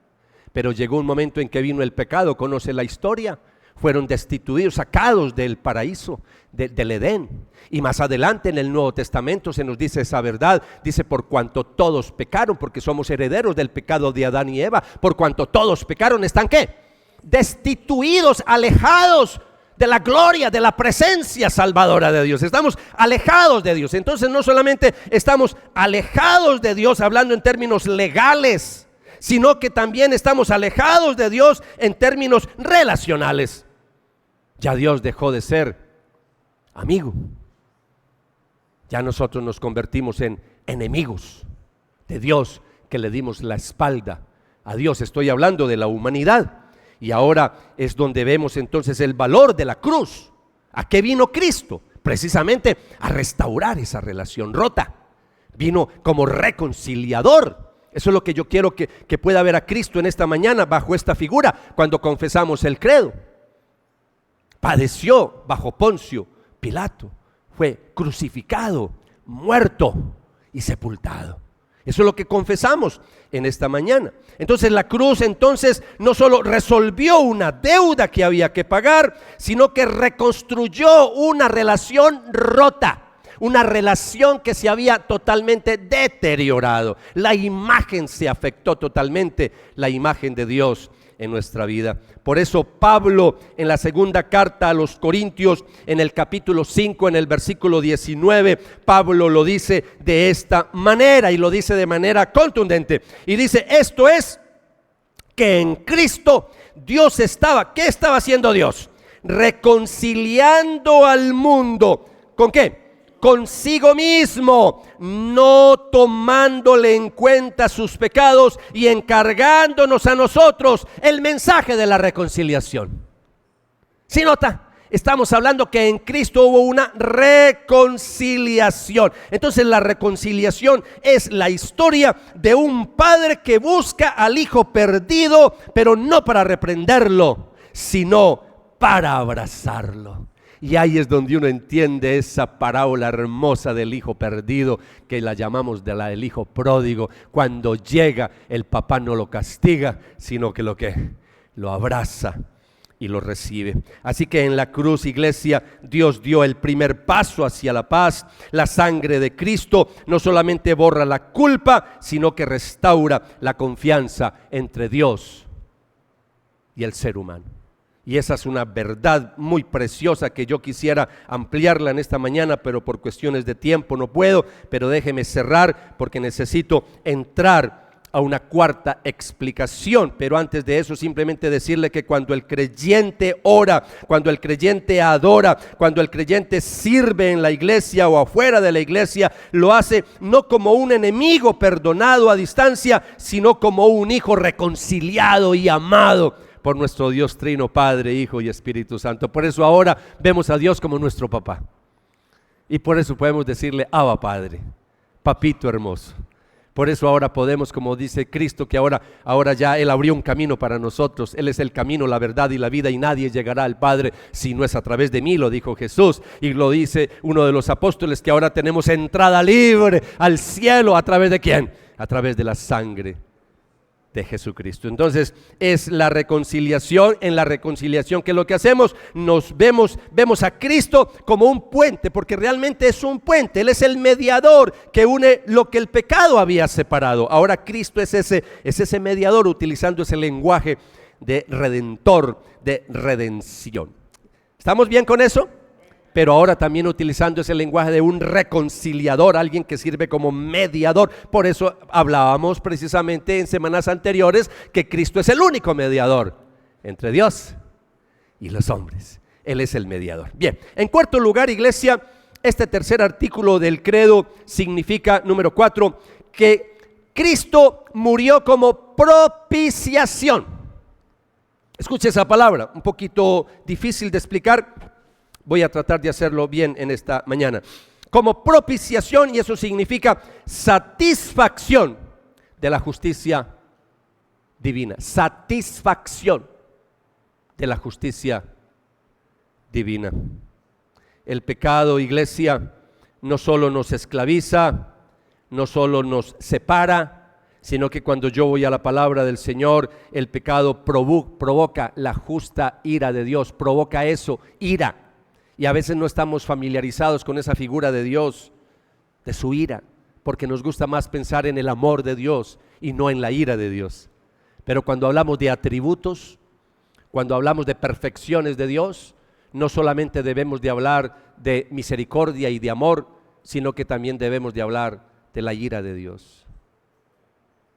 pero llegó un momento en que vino el pecado, conoce la historia. Fueron destituidos, sacados del paraíso, del Edén. Y más adelante en el Nuevo Testamento se nos dice esa verdad. Dice: por cuanto todos pecaron, porque somos herederos del pecado de Adán y Eva, por cuanto todos pecaron, ¿están qué? Destituidos, alejados de la gloria, de la presencia salvadora de Dios. Estamos alejados de Dios. Entonces no solamente estamos alejados de Dios hablando en términos legales, sino que también estamos alejados de Dios en términos relacionales. Ya Dios dejó de ser amigo. Ya nosotros nos convertimos en enemigos de Dios, que le dimos la espalda a Dios. Estoy hablando de la humanidad. Y ahora es donde vemos entonces el valor de la cruz. ¿A qué vino Cristo? Precisamente a restaurar esa relación rota. Vino como reconciliador. Eso es lo que yo quiero que pueda ver a Cristo en esta mañana bajo esta figura cuando confesamos el credo. Padeció bajo Poncio Pilato, fue crucificado, muerto y sepultado. Eso es lo que confesamos en esta mañana. Entonces la cruz entonces no solo resolvió una deuda que había que pagar, sino que reconstruyó una relación rota. Una relación que se había totalmente deteriorado. La imagen se afectó totalmente, la imagen de Dios en nuestra vida. Por eso Pablo en la segunda carta a los Corintios, en el capítulo 5, en el versículo 19, Pablo lo dice de esta manera y lo dice de manera contundente. Y dice, esto es que en Cristo Dios estaba, ¿qué estaba haciendo Dios? Reconciliando al mundo. ¿Con qué? Consigo mismo, no tomándole en cuenta sus pecados y encargándonos a nosotros el mensaje de la reconciliación. ¿Sí nota? Estamos hablando que en Cristo hubo una reconciliación. Entonces la reconciliación es la historia de un padre que busca al hijo perdido, pero no para reprenderlo, sino para abrazarlo. Y ahí es donde uno entiende esa parábola hermosa del hijo perdido, que la llamamos del hijo pródigo. Cuando llega, el papá no lo castiga, sino que lo abraza y lo recibe. Así que en la cruz, iglesia, Dios dio el primer paso hacia la paz. La sangre de Cristo no solamente borra la culpa, sino que restaura la confianza entre Dios y el ser humano. Y esa es una verdad muy preciosa que yo quisiera ampliarla en esta mañana, pero por cuestiones de tiempo no puedo. Pero déjeme cerrar porque necesito entrar a una cuarta explicación. Pero antes de eso, simplemente decirle que cuando el creyente ora, cuando el creyente adora, cuando el creyente sirve en la iglesia o afuera de la iglesia, lo hace no como un enemigo perdonado a distancia, sino como un hijo reconciliado y amado por nuestro Dios Trino, Padre, Hijo y Espíritu Santo. Por eso ahora vemos a Dios como nuestro papá. Y por eso podemos decirle, Abba Padre, papito hermoso. Por eso ahora podemos, como dice Cristo, que ahora ya Él abrió un camino para nosotros. Él es el camino, la verdad y la vida, y nadie llegará al Padre si no es a través de mí, lo dijo Jesús. Y lo dice uno de los apóstoles, que ahora tenemos entrada libre al cielo. ¿A través de quién? A través de la sangre de Jesucristo. Entonces es la reconciliación. En la reconciliación, que lo que hacemos, nos vemos a Cristo como un puente, porque realmente es un puente. Él es el mediador que une lo que el pecado había separado. Ahora Cristo es ese mediador, utilizando ese lenguaje de redentor, de redención. ¿Estamos bien con eso? Pero ahora también utilizando ese lenguaje de un reconciliador, alguien que sirve como mediador. Por eso hablábamos precisamente en semanas anteriores que Cristo es el único mediador entre Dios y los hombres. Él es el mediador. Bien, en cuarto lugar, iglesia, este tercer artículo del credo significa, número 4, que Cristo murió como propiciación. Escuche esa palabra, un poquito difícil de explicar. Voy a tratar de hacerlo bien en esta mañana. Como propiciación, y eso significa satisfacción de la justicia divina. Satisfacción de la justicia divina. El pecado, iglesia, no solo nos esclaviza, no solo nos separa, sino que cuando yo voy a la palabra del Señor, el pecado provoca la justa ira de Dios, provoca eso, ira. Y a veces no estamos familiarizados con esa figura de Dios, de su ira, porque nos gusta más pensar en el amor de Dios y no en la ira de Dios. Pero cuando hablamos de atributos, cuando hablamos de perfecciones de Dios, no solamente debemos de hablar de misericordia y de amor, sino que también debemos de hablar de la ira de Dios.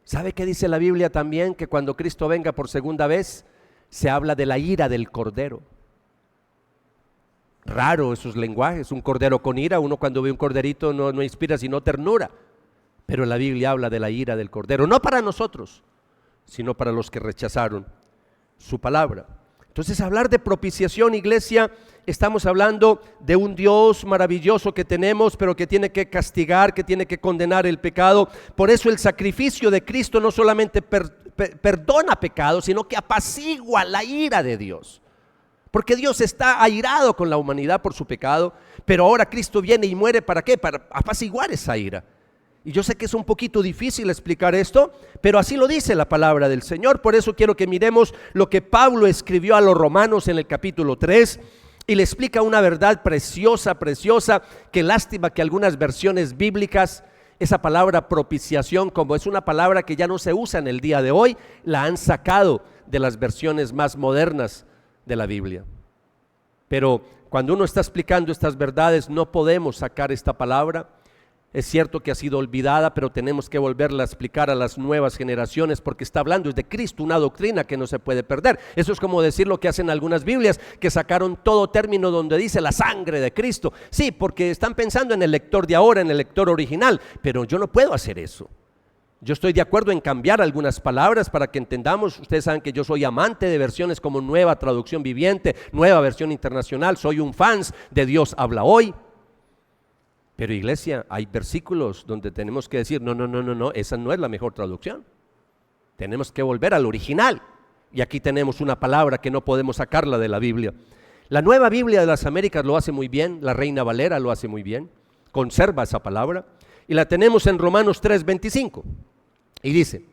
¿Sabe qué dice la Biblia también? Que cuando Cristo venga por segunda vez, se habla de la ira del Cordero. Raro esos lenguajes, un cordero con ira. Uno cuando ve un corderito no inspira sino ternura, pero la Biblia habla de la ira del Cordero, no para nosotros, sino para los que rechazaron su palabra. Entonces, hablar de propiciación, iglesia, estamos hablando de un Dios maravilloso que tenemos, pero que tiene que castigar, que tiene que condenar el pecado. Por eso el sacrificio de Cristo no solamente perdona pecados, sino que apacigua la ira de Dios. Porque Dios está airado con la humanidad por su pecado, pero ahora Cristo viene y muere, ¿para qué? Para apaciguar esa ira. Y yo sé que es un poquito difícil explicar esto, pero así lo dice la palabra del Señor. Por eso quiero que miremos lo que Pablo escribió a los romanos en el capítulo 3 y le explica una verdad preciosa, preciosa. Qué lástima que algunas versiones bíblicas, esa palabra propiciación, como es una palabra que ya no se usa en el día de hoy, la han sacado de las versiones más modernas de la Biblia. Pero cuando uno está explicando estas verdades, no podemos sacar esta palabra. Es cierto que ha sido olvidada, pero tenemos que volverla a explicar a las nuevas generaciones, porque está hablando de Cristo, una doctrina que no se puede perder. Eso es como decir lo que hacen algunas Biblias, que sacaron todo término donde dice la sangre de Cristo. Sí, porque están pensando en el lector de ahora, en el lector original, pero yo no puedo hacer eso. Yo estoy de acuerdo en cambiar algunas palabras para que entendamos. Ustedes saben que yo soy amante de versiones como Nueva Traducción Viviente, Nueva Versión Internacional. Soy un fan de Dios Habla Hoy. Pero iglesia, hay versículos donde tenemos que decir, no, esa no es la mejor traducción. Tenemos que volver al original. Y aquí tenemos una palabra que no podemos sacarla de la Biblia. La Nueva Biblia de las Américas lo hace muy bien, la Reina Valera lo hace muy bien, conserva esa palabra. Y la tenemos en Romanos 3:25. Y dice,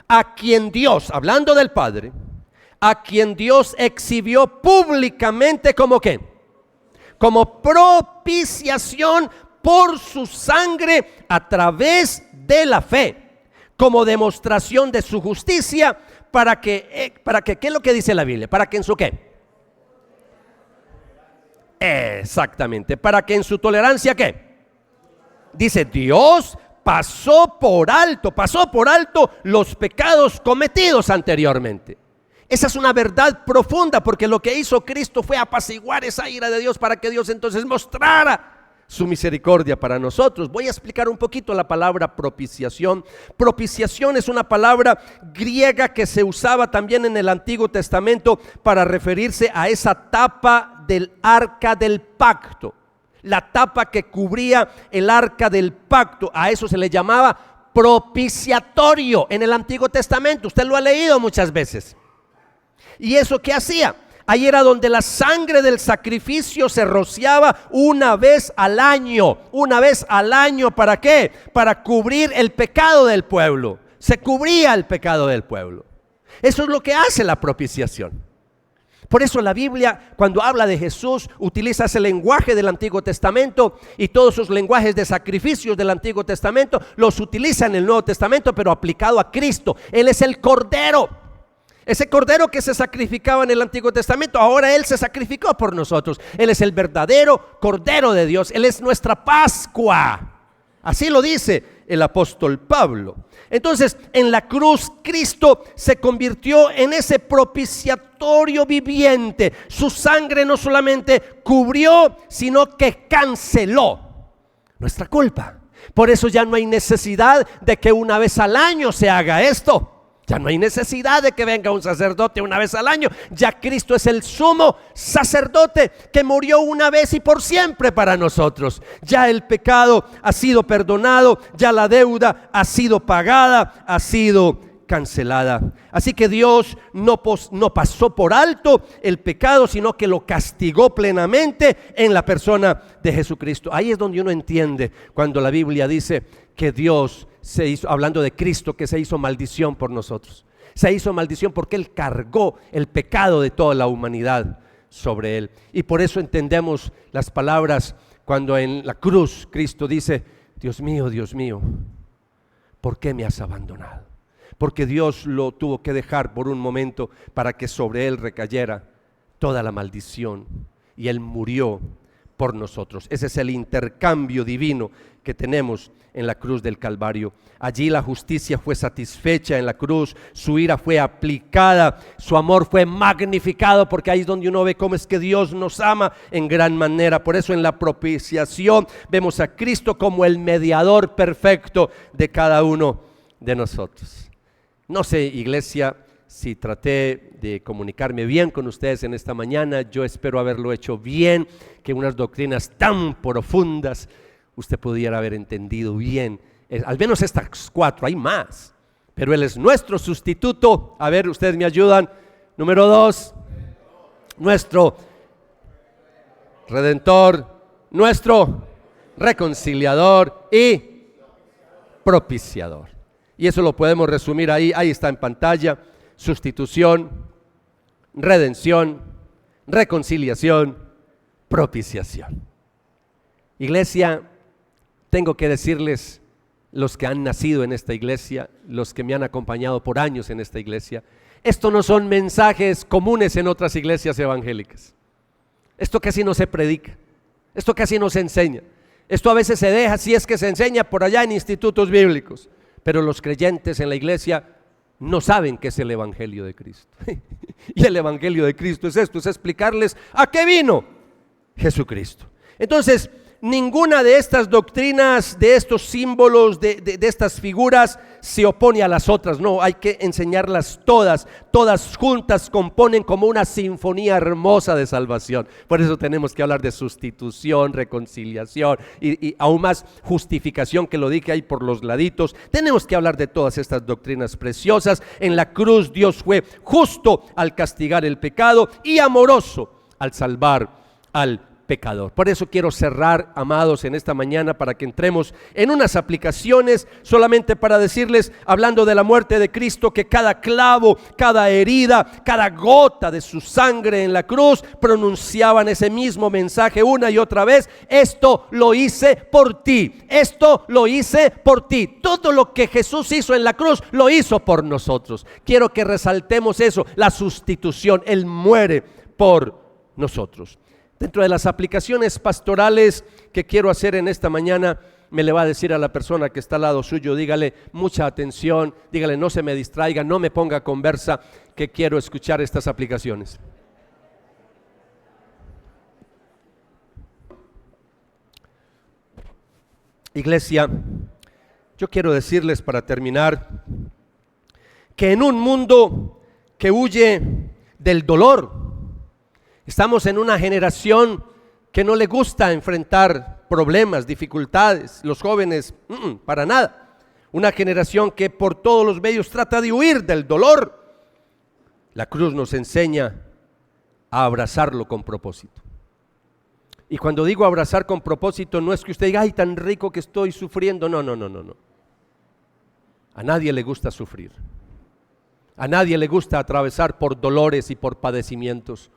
a quien Dios, hablando del Padre, a quien Dios exhibió públicamente como ¿qué? Como propiciación por su sangre a través de la fe, como demostración de su justicia, para que, ¿qué es lo que dice la Biblia? ¿Para que en su qué? Exactamente, para que en su tolerancia ¿qué? Dice, Dios pasó por alto los pecados cometidos anteriormente. Esa es una verdad profunda, porque lo que hizo Cristo fue apaciguar esa ira de Dios para que Dios entonces mostrara su misericordia para nosotros. Voy a explicar un poquito la palabra propiciación. Propiciación es una palabra griega que se usaba también en el Antiguo Testamento para referirse a esa tapa del arca del pacto. La tapa que cubría el arca del pacto, a eso se le llamaba propiciatorio en el Antiguo Testamento. Usted lo ha leído muchas veces. ¿Y eso qué hacía? Ahí era donde la sangre del sacrificio se rociaba una vez al año. ¿Para qué? Para cubrir el pecado del pueblo. Se cubría el pecado del pueblo. Eso es lo que hace la propiciación. Por eso la Biblia, cuando habla de Jesús, utiliza ese lenguaje del Antiguo Testamento, y todos esos lenguajes de sacrificios del Antiguo Testamento los utiliza en el Nuevo Testamento, pero aplicado a Cristo. Él es el Cordero. Ese cordero que se sacrificaba en el Antiguo Testamento, ahora Él se sacrificó por nosotros. Él es el verdadero Cordero de Dios. Él es nuestra Pascua. Así lo dice el apóstol Pablo. Entonces, en la cruz, Cristo se convirtió en ese propiciatorio viviente. Su sangre no solamente cubrió, sino que canceló nuestra culpa. Por eso ya no hay necesidad de que una vez al año se haga esto. Ya no hay necesidad de que venga un sacerdote una vez al año. Ya Cristo es el sumo sacerdote que murió una vez y por siempre para nosotros. Ya el pecado ha sido perdonado, ya la deuda ha sido pagada, ha sido cancelada. Así que Dios no pasó por alto el pecado, sino que lo castigó plenamente en la persona de Jesucristo. Ahí es donde uno entiende cuando la Biblia dice que Dios se hizo, hablando de Cristo, que se hizo maldición por nosotros. Se hizo maldición porque Él cargó el pecado de toda la humanidad sobre Él. Y por eso entendemos las palabras cuando en la cruz Cristo dice, Dios mío, ¿por qué me has abandonado? Porque Dios lo tuvo que dejar por un momento para que sobre Él recayera toda la maldición, y Él murió por nosotros. Ese es el intercambio divino que tenemos en la cruz del Calvario. Allí la justicia fue satisfecha en la cruz, su ira fue aplicada, su amor fue magnificado, porque ahí es donde uno ve cómo es que Dios nos ama en gran manera. Por eso en la propiciación vemos a Cristo como el mediador perfecto de cada uno de nosotros. No sé, iglesia, si traté de comunicarme bien con ustedes en esta mañana. Yo espero haberlo hecho bien, que unas doctrinas tan profundas usted pudiera haber entendido bien, al menos estas 4, hay más, pero Él es nuestro sustituto. A ver, ustedes me ayudan. Número 2, nuestro Redentor, nuestro reconciliador y propiciador. Y eso lo podemos resumir ahí está en pantalla: sustitución, redención, reconciliación, propiciación. Iglesia, tengo que decirles, los que han nacido en esta iglesia, los que me han acompañado por años en esta iglesia, esto no son mensajes comunes en otras iglesias evangélicas. Esto casi no se predica, esto casi no se enseña. Esto a veces se deja, si es que se enseña por allá en institutos bíblicos, pero los creyentes en la iglesia no saben qué es el evangelio de Cristo. Y el evangelio de Cristo es esto, es explicarles a qué vino Jesucristo. Entonces, ninguna de estas doctrinas, de estos símbolos, de estas figuras se opone a las otras. No, hay que enseñarlas todas. Todas juntas componen como una sinfonía hermosa de salvación. Por eso tenemos que hablar de sustitución, reconciliación y aún más justificación, que lo dije ahí por los laditos. Tenemos que hablar de todas estas doctrinas preciosas. En la cruz Dios fue justo al castigar el pecado y amoroso al salvar al pecador. Por eso quiero cerrar, amados, en esta mañana, para que entremos en unas aplicaciones, solamente para decirles, hablando de la muerte de Cristo, que cada clavo, cada herida, cada gota de su sangre en la cruz pronunciaban ese mismo mensaje una y otra vez: esto lo hice por ti, esto lo hice por ti. Todo lo que Jesús hizo en la cruz lo hizo por nosotros. Quiero que resaltemos eso, la sustitución. Él muere por nosotros. Dentro de las aplicaciones pastorales que quiero hacer en esta mañana, me le va a decir a la persona que está al lado suyo: dígale mucha atención, dígale no se me distraiga, no me ponga conversa, que quiero escuchar estas aplicaciones. Iglesia, yo quiero decirles para terminar que en un mundo que huye del dolor, estamos en una generación que no le gusta enfrentar problemas, dificultades. Los jóvenes, para nada. Una generación que por todos los medios trata de huir del dolor. La cruz nos enseña a abrazarlo con propósito. Y cuando digo abrazar con propósito, no es que usted diga: ay, tan rico que estoy sufriendo. No. A nadie le gusta sufrir. A nadie le gusta atravesar por dolores y por padecimientos.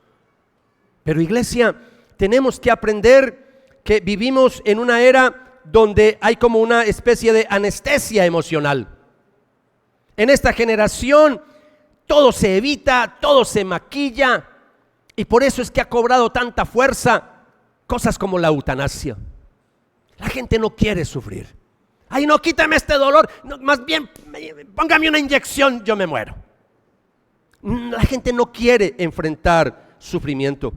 Pero iglesia, tenemos que aprender que vivimos en una era donde hay como una especie de anestesia emocional. En esta generación todo se evita, todo se maquilla, y por eso es que ha cobrado tanta fuerza cosas como la eutanasia. La gente no quiere sufrir. Ay, no, quítame este dolor, no, más bien póngame una inyección, yo me muero. La gente no quiere enfrentar sufrimiento.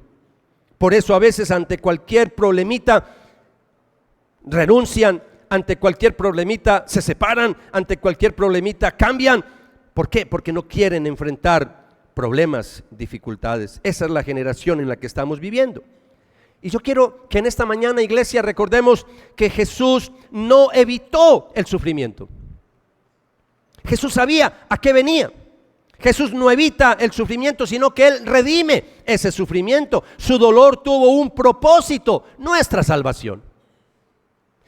Por eso a veces ante cualquier problemita renuncian, ante cualquier problemita se separan, ante cualquier problemita cambian. ¿Por qué? Porque no quieren enfrentar problemas, dificultades. Esa es la generación en la que estamos viviendo. Y yo quiero que en esta mañana, iglesia, recordemos que Jesús no evitó el sufrimiento. Jesús sabía a qué venía. Jesús no evita el sufrimiento, sino que Él redime ese sufrimiento. Su dolor tuvo un propósito: nuestra salvación.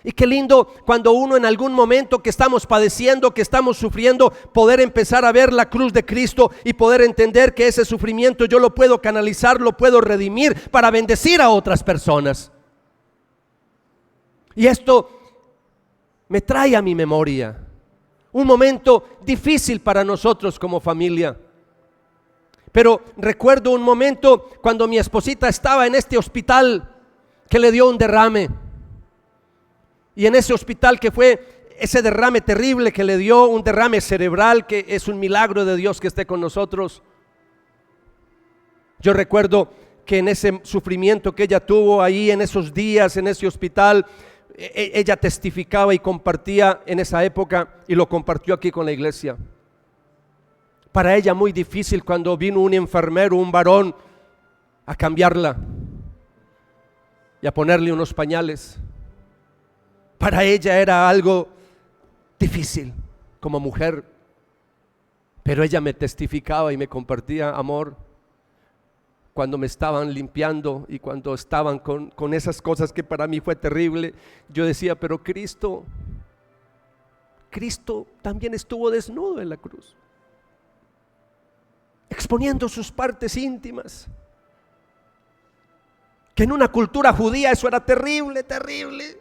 Y qué lindo cuando uno en algún momento que estamos padeciendo, que estamos sufriendo, poder empezar a ver la cruz de Cristo y poder entender que ese sufrimiento yo lo puedo canalizar, lo puedo redimir para bendecir a otras personas. Y esto me trae a mi memoria un momento difícil para nosotros como familia. Pero recuerdo un momento cuando mi esposita estaba en este hospital que le dio un derrame. Y en ese hospital que fue ese derrame terrible que le dio, un derrame cerebral, que es un milagro de Dios que esté con nosotros. Yo recuerdo que en ese sufrimiento que ella tuvo ahí en esos días, en ese hospital, ella testificaba y compartía en esa época, y lo compartió aquí con la iglesia. Para ella muy difícil cuando vino un enfermero, un varón, a cambiarla y a ponerle unos pañales. Para ella era algo difícil como mujer, pero ella me testificaba y me compartía: amor, cuando me estaban limpiando y cuando estaban con esas cosas que para mí fue terrible, yo decía: pero Cristo, Cristo también estuvo desnudo en la cruz, exponiendo sus partes íntimas, que en una cultura judía eso era terrible, terrible,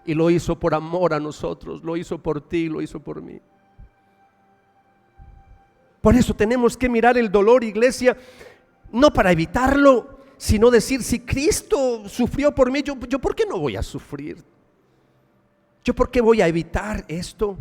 y lo hizo por amor a nosotros, lo hizo por ti, lo hizo por mí. Por eso tenemos que mirar el dolor, iglesia, no para evitarlo, sino decir, si Cristo sufrió por mí, yo ¿por qué no voy a sufrir? ¿Yo por qué voy a evitar esto?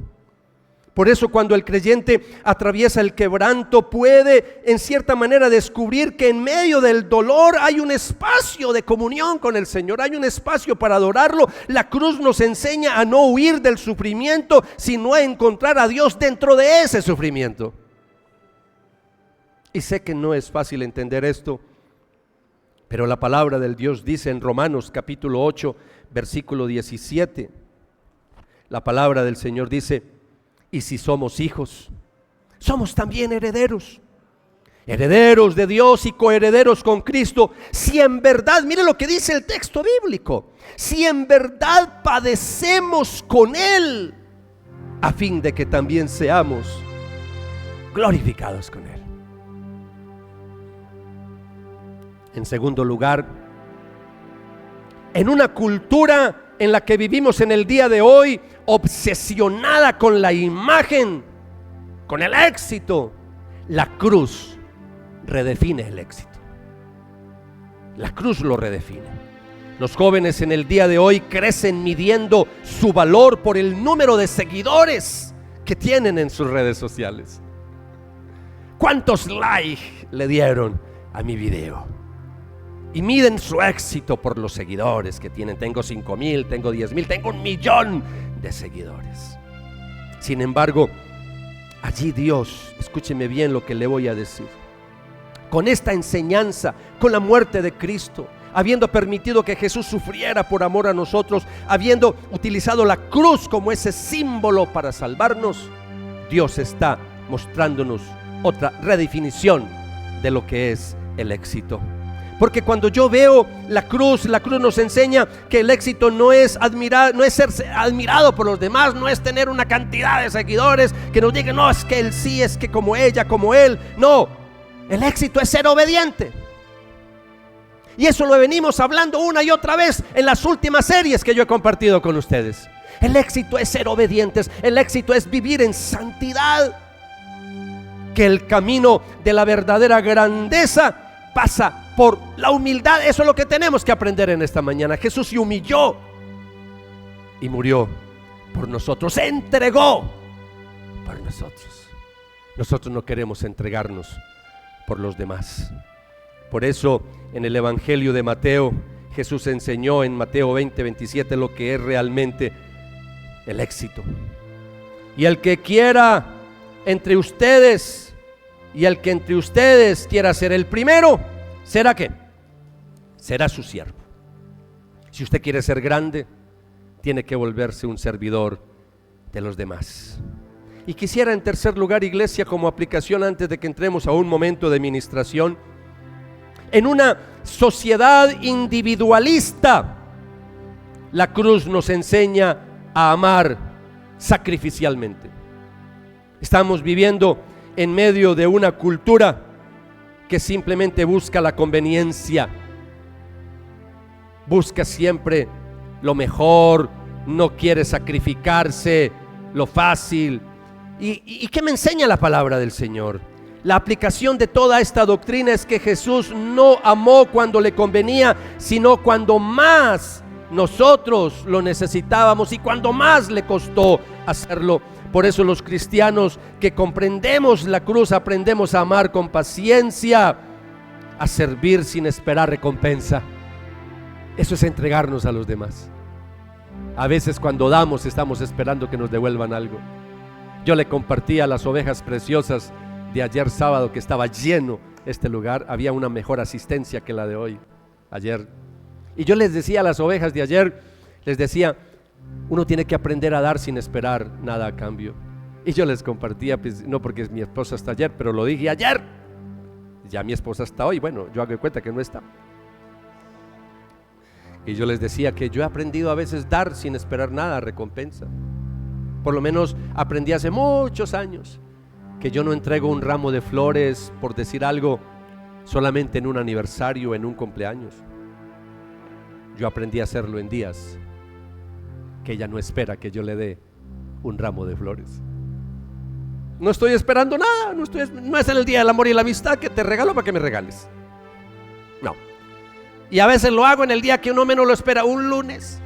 Por eso cuando el creyente atraviesa el quebranto, puede en cierta manera descubrir que en medio del dolor hay un espacio de comunión con el Señor, hay un espacio para adorarlo. La cruz nos enseña a no huir del sufrimiento, sino a encontrar a Dios dentro de ese sufrimiento. Y sé que no es fácil entender esto, pero la palabra del Dios dice en Romanos capítulo 8, versículo 17, la palabra del Señor dice: y si somos hijos, somos también herederos, herederos de Dios y coherederos con Cristo, si en verdad, mire lo que dice el texto bíblico, si en verdad padecemos con Él, a fin de que también seamos glorificados con Él. En segundo lugar, en una cultura en la que vivimos en el día de hoy, obsesionada con la imagen, con el éxito, la cruz redefine el éxito. La cruz lo redefine. Los jóvenes en el día de hoy crecen midiendo su valor por el número de seguidores que tienen en sus redes sociales. ¿Cuántos likes le dieron a mi video? Y miden su éxito por los seguidores que tienen. Tengo 5,000, tengo 10,000, tengo 1,000,000 de seguidores. Sin embargo, allí Dios, escúcheme bien lo que le voy a decir, con esta enseñanza, con la muerte de Cristo, habiendo permitido que Jesús sufriera por amor a nosotros, habiendo utilizado la cruz como ese símbolo para salvarnos, Dios está mostrándonos otra redefinición de lo que es el éxito. Porque cuando yo veo la cruz nos enseña que el éxito no es ser admirado por los demás, no es tener una cantidad de seguidores que nos digan, no, es que él sí, es que como ella, como él. No, el éxito es ser obediente. Y eso lo venimos hablando una y otra vez en las últimas series que yo he compartido con ustedes. El éxito es ser obedientes, el éxito es vivir en santidad. Que el camino de la verdadera grandeza pasa por la humildad. Eso es lo que tenemos que aprender en esta mañana. Jesús se humilló y murió por nosotros, se entregó por nosotros. Nosotros no queremos entregarnos por los demás. Por eso en el Evangelio de Mateo, Jesús enseñó en Mateo 20:27 lo que es realmente el éxito. Y el que quiera entre ustedes, y el que entre ustedes quiera ser el primero, ¿será qué? Será su siervo. Si usted quiere ser grande, tiene que volverse un servidor de los demás. Y quisiera en tercer lugar, iglesia, como aplicación antes de que entremos a un momento de ministración, en una sociedad individualista, la cruz nos enseña a amar sacrificialmente. Estamos viviendo en medio de una cultura que simplemente busca la conveniencia, busca siempre lo mejor, no quiere sacrificarse, lo fácil. ¿Y qué me enseña la palabra del Señor? La aplicación de toda esta doctrina es que Jesús no amó cuando le convenía, sino cuando más nosotros lo necesitábamos y cuando más le costó hacerlo. Por eso los cristianos que comprendemos la cruz aprendemos a amar con paciencia, a servir sin esperar recompensa. Eso es entregarnos a los demás. A veces cuando damos estamos esperando que nos devuelvan algo. Yo le compartí a las ovejas preciosas de ayer sábado que estaba lleno este lugar. Había una mejor asistencia que la de hoy, ayer. Y yo les decía a las ovejas de ayer, les decía, uno tiene que aprender a dar sin esperar nada a cambio. Y yo les compartía, pues, no porque mi esposa está ayer, pero lo dije ayer. Ya mi esposa está hoy, bueno, yo hago de cuenta que no está. Y yo les decía que yo he aprendido a veces dar sin esperar nada a recompensa. Por lo menos aprendí hace muchos años que yo no entrego un ramo de flores, por decir algo, solamente en un aniversario, en un cumpleaños. Yo aprendí a hacerlo en días que ella no espera que yo le dé un ramo de flores. No estoy esperando nada, no es el día del amor y la amistad que te regalo para que me regales. No. Y a veces lo hago en el día que uno menos lo espera, un lunes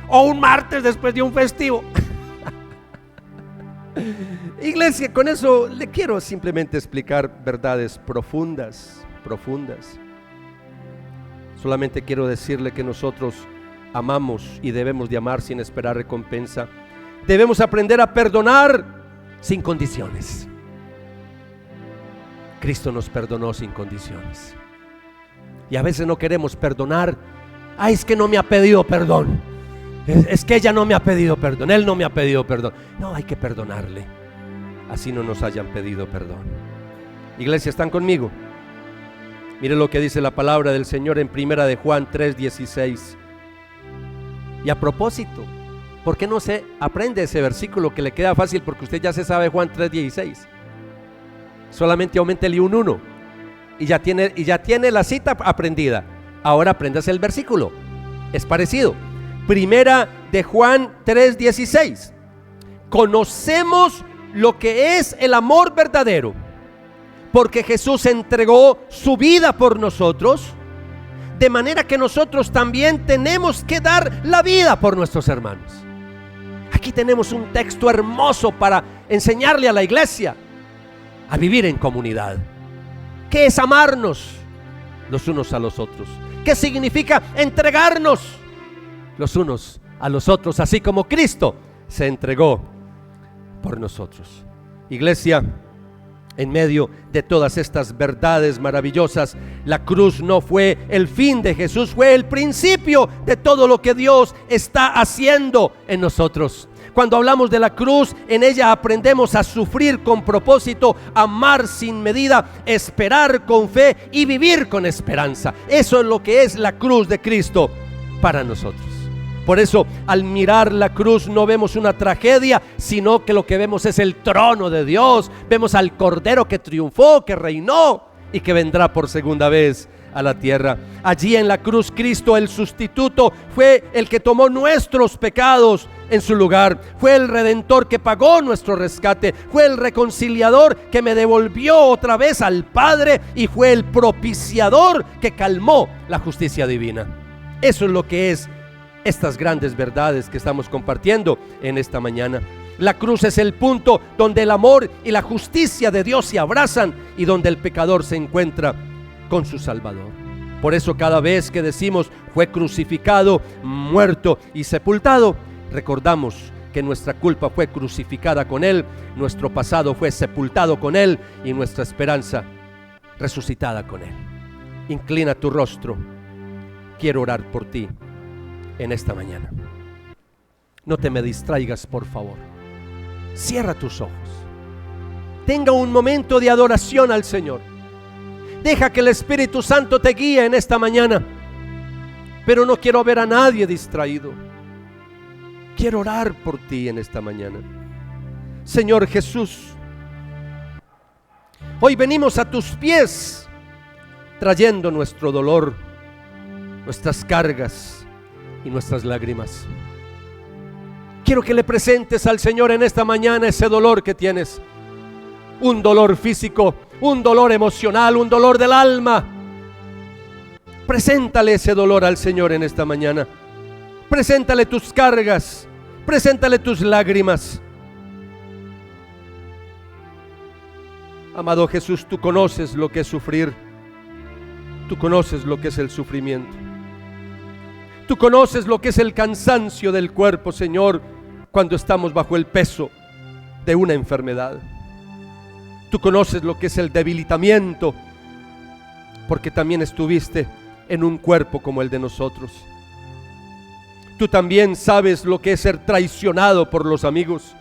o un martes después de un festivo. Iglesia, con eso le quiero simplemente explicar verdades profundas. Solamente quiero decirle que nosotros amamos y debemos de amar sin esperar recompensa. Debemos aprender a perdonar sin condiciones. Cristo nos perdonó sin condiciones. Y a veces no queremos perdonar. Ay, es que no me ha pedido perdón. Es que ella no me ha pedido perdón. Él no me ha pedido perdón. No, hay que perdonarle, así no nos hayan pedido perdón. Iglesia, ¿están conmigo? Mire lo que dice la palabra del Señor en Primera de Juan 3:16. Y a propósito, ¿por qué no se aprende ese versículo que le queda fácil? Porque usted ya se sabe Juan 3:16. Solamente auméntele un 1 y ya tiene la cita aprendida. Ahora apréndase el versículo. Es parecido. Primera de Juan 3:16. Conocemos lo que es el amor verdadero, porque Jesús entregó su vida por nosotros, de manera que nosotros también tenemos que dar la vida por nuestros hermanos. Aquí tenemos un texto hermoso para enseñarle a la iglesia a vivir en comunidad. ¿Qué es amarnos los unos a los otros? ¿Qué significa entregarnos los unos a los otros, así como Cristo se entregó por nosotros? Iglesia, en medio de todas estas verdades maravillosas, la cruz no fue el fin de Jesús, fue el principio de todo lo que Dios está haciendo en nosotros. Cuando hablamos de la cruz, en ella aprendemos a sufrir con propósito, amar sin medida, esperar con fe y vivir con esperanza. Eso es lo que es la cruz de Cristo para nosotros. Por eso, al mirar la cruz no vemos una tragedia, sino que lo que vemos es el trono de Dios. Vemos al Cordero que triunfó, que reinó y que vendrá por segunda vez a la tierra. Allí en la cruz, Cristo, el sustituto, fue el que tomó nuestros pecados en su lugar. Fue el Redentor que pagó nuestro rescate. Fue el reconciliador que me devolvió otra vez al Padre, y fue el propiciador que calmó la justicia divina. Eso es lo que es estas grandes verdades que estamos compartiendo en esta mañana. La cruz es el punto donde el amor y la justicia de Dios se abrazan y donde el pecador se encuentra con su Salvador. Por eso cada vez que decimos fue crucificado, muerto y sepultado, recordamos que nuestra culpa fue crucificada con Él, nuestro pasado fue sepultado con Él y nuestra esperanza resucitada con Él. Inclina tu rostro. Quiero orar por ti en esta mañana. No te me distraigas, por favor. Cierra tus ojos. Tenga un momento de adoración al Señor. Deja que el Espíritu Santo te guíe en esta mañana. Pero no quiero ver a nadie distraído. Quiero orar por ti en esta mañana. Señor Jesús, hoy venimos a tus pies trayendo nuestro dolor, nuestras cargas y nuestras lágrimas. Quiero que le presentes al Señor en esta mañana ese dolor que tienes. Un dolor físico, un dolor emocional, un dolor del alma. Preséntale ese dolor al Señor en esta mañana. Preséntale tus cargas, preséntale tus lágrimas. Amado Jesús, tú conoces lo que es sufrir. Tú conoces lo que es el sufrimiento. Tú conoces lo que es el cansancio del cuerpo, Señor, cuando estamos bajo el peso de una enfermedad. Tú conoces lo que es el debilitamiento, porque también estuviste en un cuerpo como el de nosotros. Tú también sabes lo que es ser traicionado por los amigos.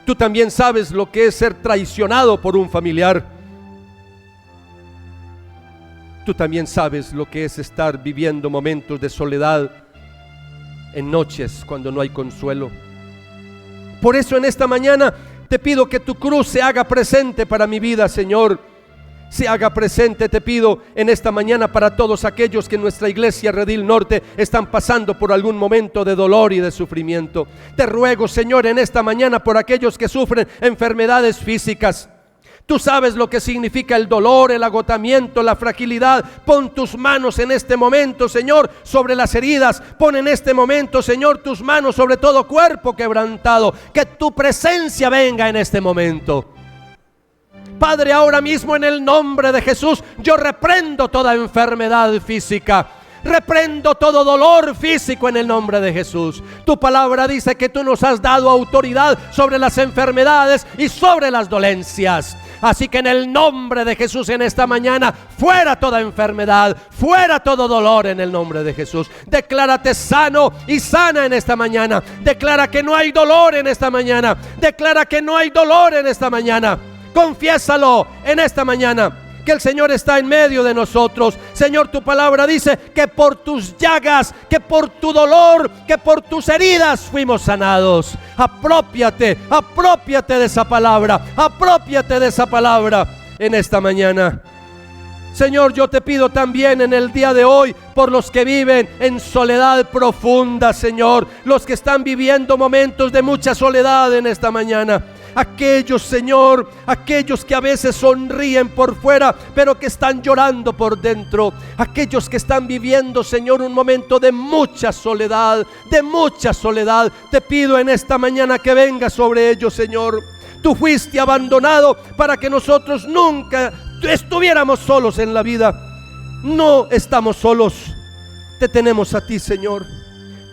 Tú también sabes lo que es ser traicionado por un familiar. Tú también sabes lo que es estar viviendo momentos de soledad en noches cuando no hay consuelo. Por eso en esta mañana te pido que tu cruz se haga presente para mi vida, Señor. Se haga presente, te pido en esta mañana, para todos aquellos que en nuestra iglesia Redil Norte están pasando por algún momento de dolor y de sufrimiento. Te ruego, Señor, en esta mañana por aquellos que sufren enfermedades físicas. Tú sabes lo que significa el dolor, el agotamiento, la fragilidad. Pon tus manos en este momento, Señor, sobre las heridas. Pon en este momento, Señor, tus manos sobre todo cuerpo quebrantado. Que tu presencia venga en este momento. Padre, ahora mismo en el nombre de Jesús, yo reprendo toda enfermedad física. Reprendo todo dolor físico en el nombre de Jesús. Tu palabra dice que tú nos has dado autoridad sobre las enfermedades y sobre las dolencias. Así que en el nombre de Jesús en esta mañana, fuera toda enfermedad, fuera todo dolor en el nombre de Jesús. Declárate sano y sana en esta mañana. Declara que no hay dolor en esta mañana. Declara que no hay dolor en esta mañana. Confiésalo en esta mañana, que el Señor está en medio de nosotros. Señor, tu palabra dice que por tus llagas, que por tu dolor, que por tus heridas fuimos sanados. Apropiate de esa palabra. Apropiate de esa palabra en esta mañana. Señor, yo te pido también en el día de hoy por los que viven en soledad profunda, Señor, los que están viviendo momentos de mucha soledad en esta mañana. Aquellos, Señor, aquellos que a veces sonríen por fuera, pero que están llorando por dentro. Aquellos que están viviendo, Señor, un momento de mucha soledad, de mucha soledad. Te pido en esta mañana que venga sobre ellos, Señor. Tú fuiste abandonado para que nosotros nunca estuviéramos solos en la vida. No estamos solos. Te tenemos a ti, Señor.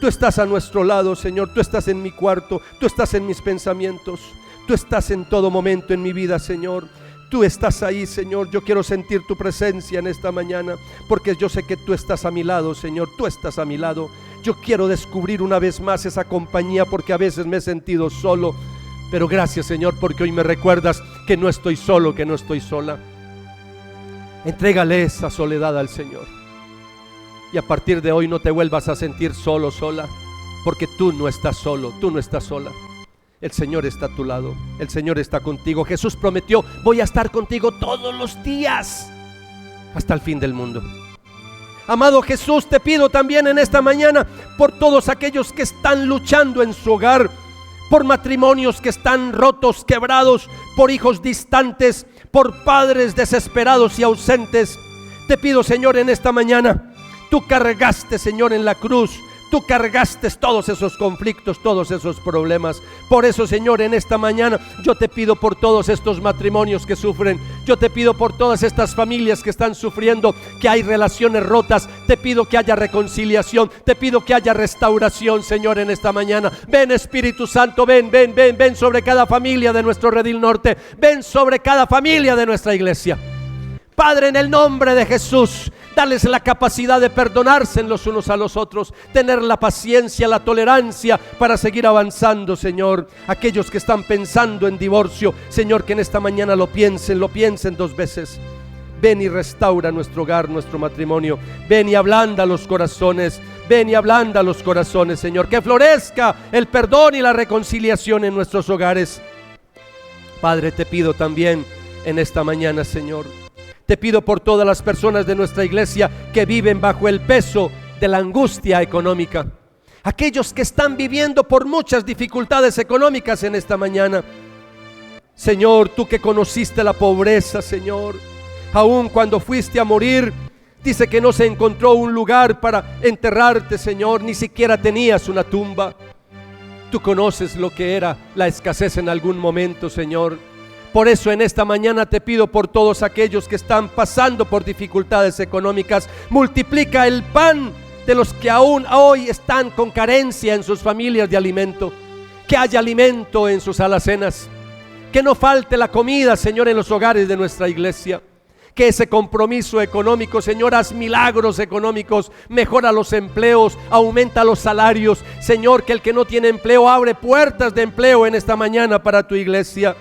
Tú estás a nuestro lado, Señor. Tú estás en mi cuarto. Tú estás en mis pensamientos. Tú estás en todo momento en mi vida, Señor. Tú estás ahí, Señor. Yo quiero sentir tu presencia en esta mañana, porque yo sé que tú estás a mi lado, Señor. Tú estás a mi lado. Yo quiero descubrir una vez más esa compañía, porque a veces me he sentido solo. Pero gracias, Señor, porque hoy me recuerdas que no estoy solo, que no estoy sola. Entrégale esa soledad al Señor. Y a partir de hoy no te vuelvas a sentir solo, sola, porque tú no estás solo, tú no estás sola. El Señor está a tu lado, el Señor está contigo. Jesús prometió: voy a estar contigo todos los días hasta el fin del mundo. Amado Jesús, te pido también en esta mañana por todos aquellos que están luchando en su hogar, por matrimonios que están rotos, quebrados, por hijos distantes, por padres desesperados y ausentes. Te pido, Señor, en esta mañana, tú cargaste, Señor, en la cruz. Tú cargaste todos esos conflictos, todos esos problemas. Por eso, Señor, en esta mañana yo te pido por todos estos matrimonios que sufren. Yo te pido por todas estas familias que están sufriendo, que hay relaciones rotas. Te pido que haya reconciliación. Te pido que haya restauración, Señor, en esta mañana. Ven, Espíritu Santo, ven sobre cada familia de nuestro Redil Norte. Ven sobre cada familia de nuestra iglesia. Padre, en el nombre de Jesús, dales la capacidad de perdonarse los unos a los otros, tener la paciencia, la tolerancia para seguir avanzando, Señor. Aquellos que están pensando en divorcio, Señor, que en esta mañana lo piensen 2 veces. Ven y restaura nuestro hogar, nuestro matrimonio. Ven y ablanda los corazones. Ven y ablanda los corazones, Señor. Que florezca el perdón y la reconciliación en nuestros hogares. Padre, te pido también en esta mañana, Señor, te pido por todas las personas de nuestra iglesia que viven bajo el peso de la angustia económica. Aquellos que están viviendo por muchas dificultades económicas en esta mañana. Señor, tú que conociste la pobreza, Señor, aun cuando fuiste a morir, dice que no se encontró un lugar para enterrarte, Señor, ni siquiera tenías una tumba. Tú conoces lo que era la escasez en algún momento, Señor. Por eso en esta mañana te pido por todos aquellos que están pasando por dificultades económicas. Multiplica el pan de los que aún hoy están con carencia en sus familias de alimento. Que haya alimento en sus alacenas. Que no falte la comida, Señor, en los hogares de nuestra iglesia. Que ese compromiso económico, Señor, haz milagros económicos, mejora los empleos, aumenta los salarios. Señor, que el que no tiene empleo abre puertas de empleo en esta mañana para tu iglesia.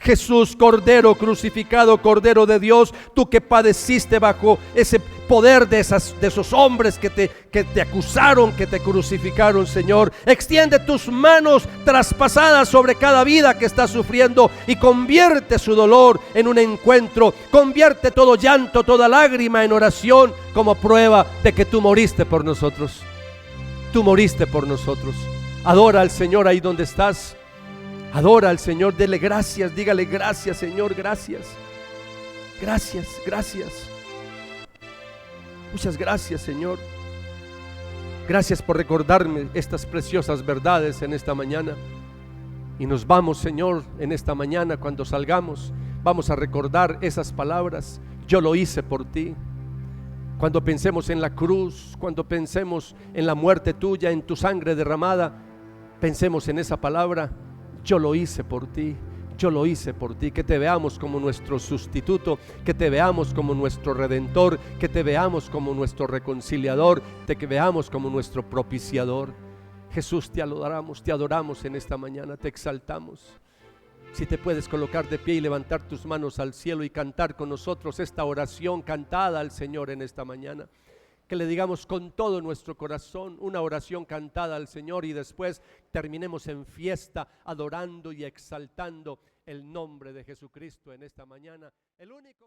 Jesús, Cordero crucificado, Cordero de Dios, tú que padeciste bajo ese poder de esos hombres que te acusaron, que te crucificaron, Señor. Extiende tus manos traspasadas sobre cada vida que está sufriendo y convierte su dolor en un encuentro. Convierte todo llanto, toda lágrima en oración, como prueba de que tú moriste por nosotros. Tú moriste por nosotros. Adora al Señor ahí donde estás. Adora al Señor, dele gracias, dígale gracias, Señor, gracias. Gracias, gracias. Muchas gracias, Señor. Gracias por recordarme estas preciosas verdades en esta mañana. Y nos vamos, Señor, en esta mañana cuando salgamos, vamos a recordar esas palabras. Yo lo hice por ti. Cuando pensemos en la cruz, cuando pensemos en la muerte tuya, en tu sangre derramada, pensemos en esa palabra. Yo lo hice por ti, yo lo hice por ti. Que te veamos como nuestro sustituto, que te veamos como nuestro redentor, que te veamos como nuestro reconciliador, que veamos como nuestro propiciador. Jesús, te adoramos en esta mañana, te exaltamos. Si te puedes colocar de pie y levantar tus manos al cielo y cantar con nosotros esta oración cantada al Señor en esta mañana. Que le digamos con todo nuestro corazón una oración cantada al Señor y después terminemos en fiesta adorando y exaltando el nombre de Jesucristo en esta mañana. El único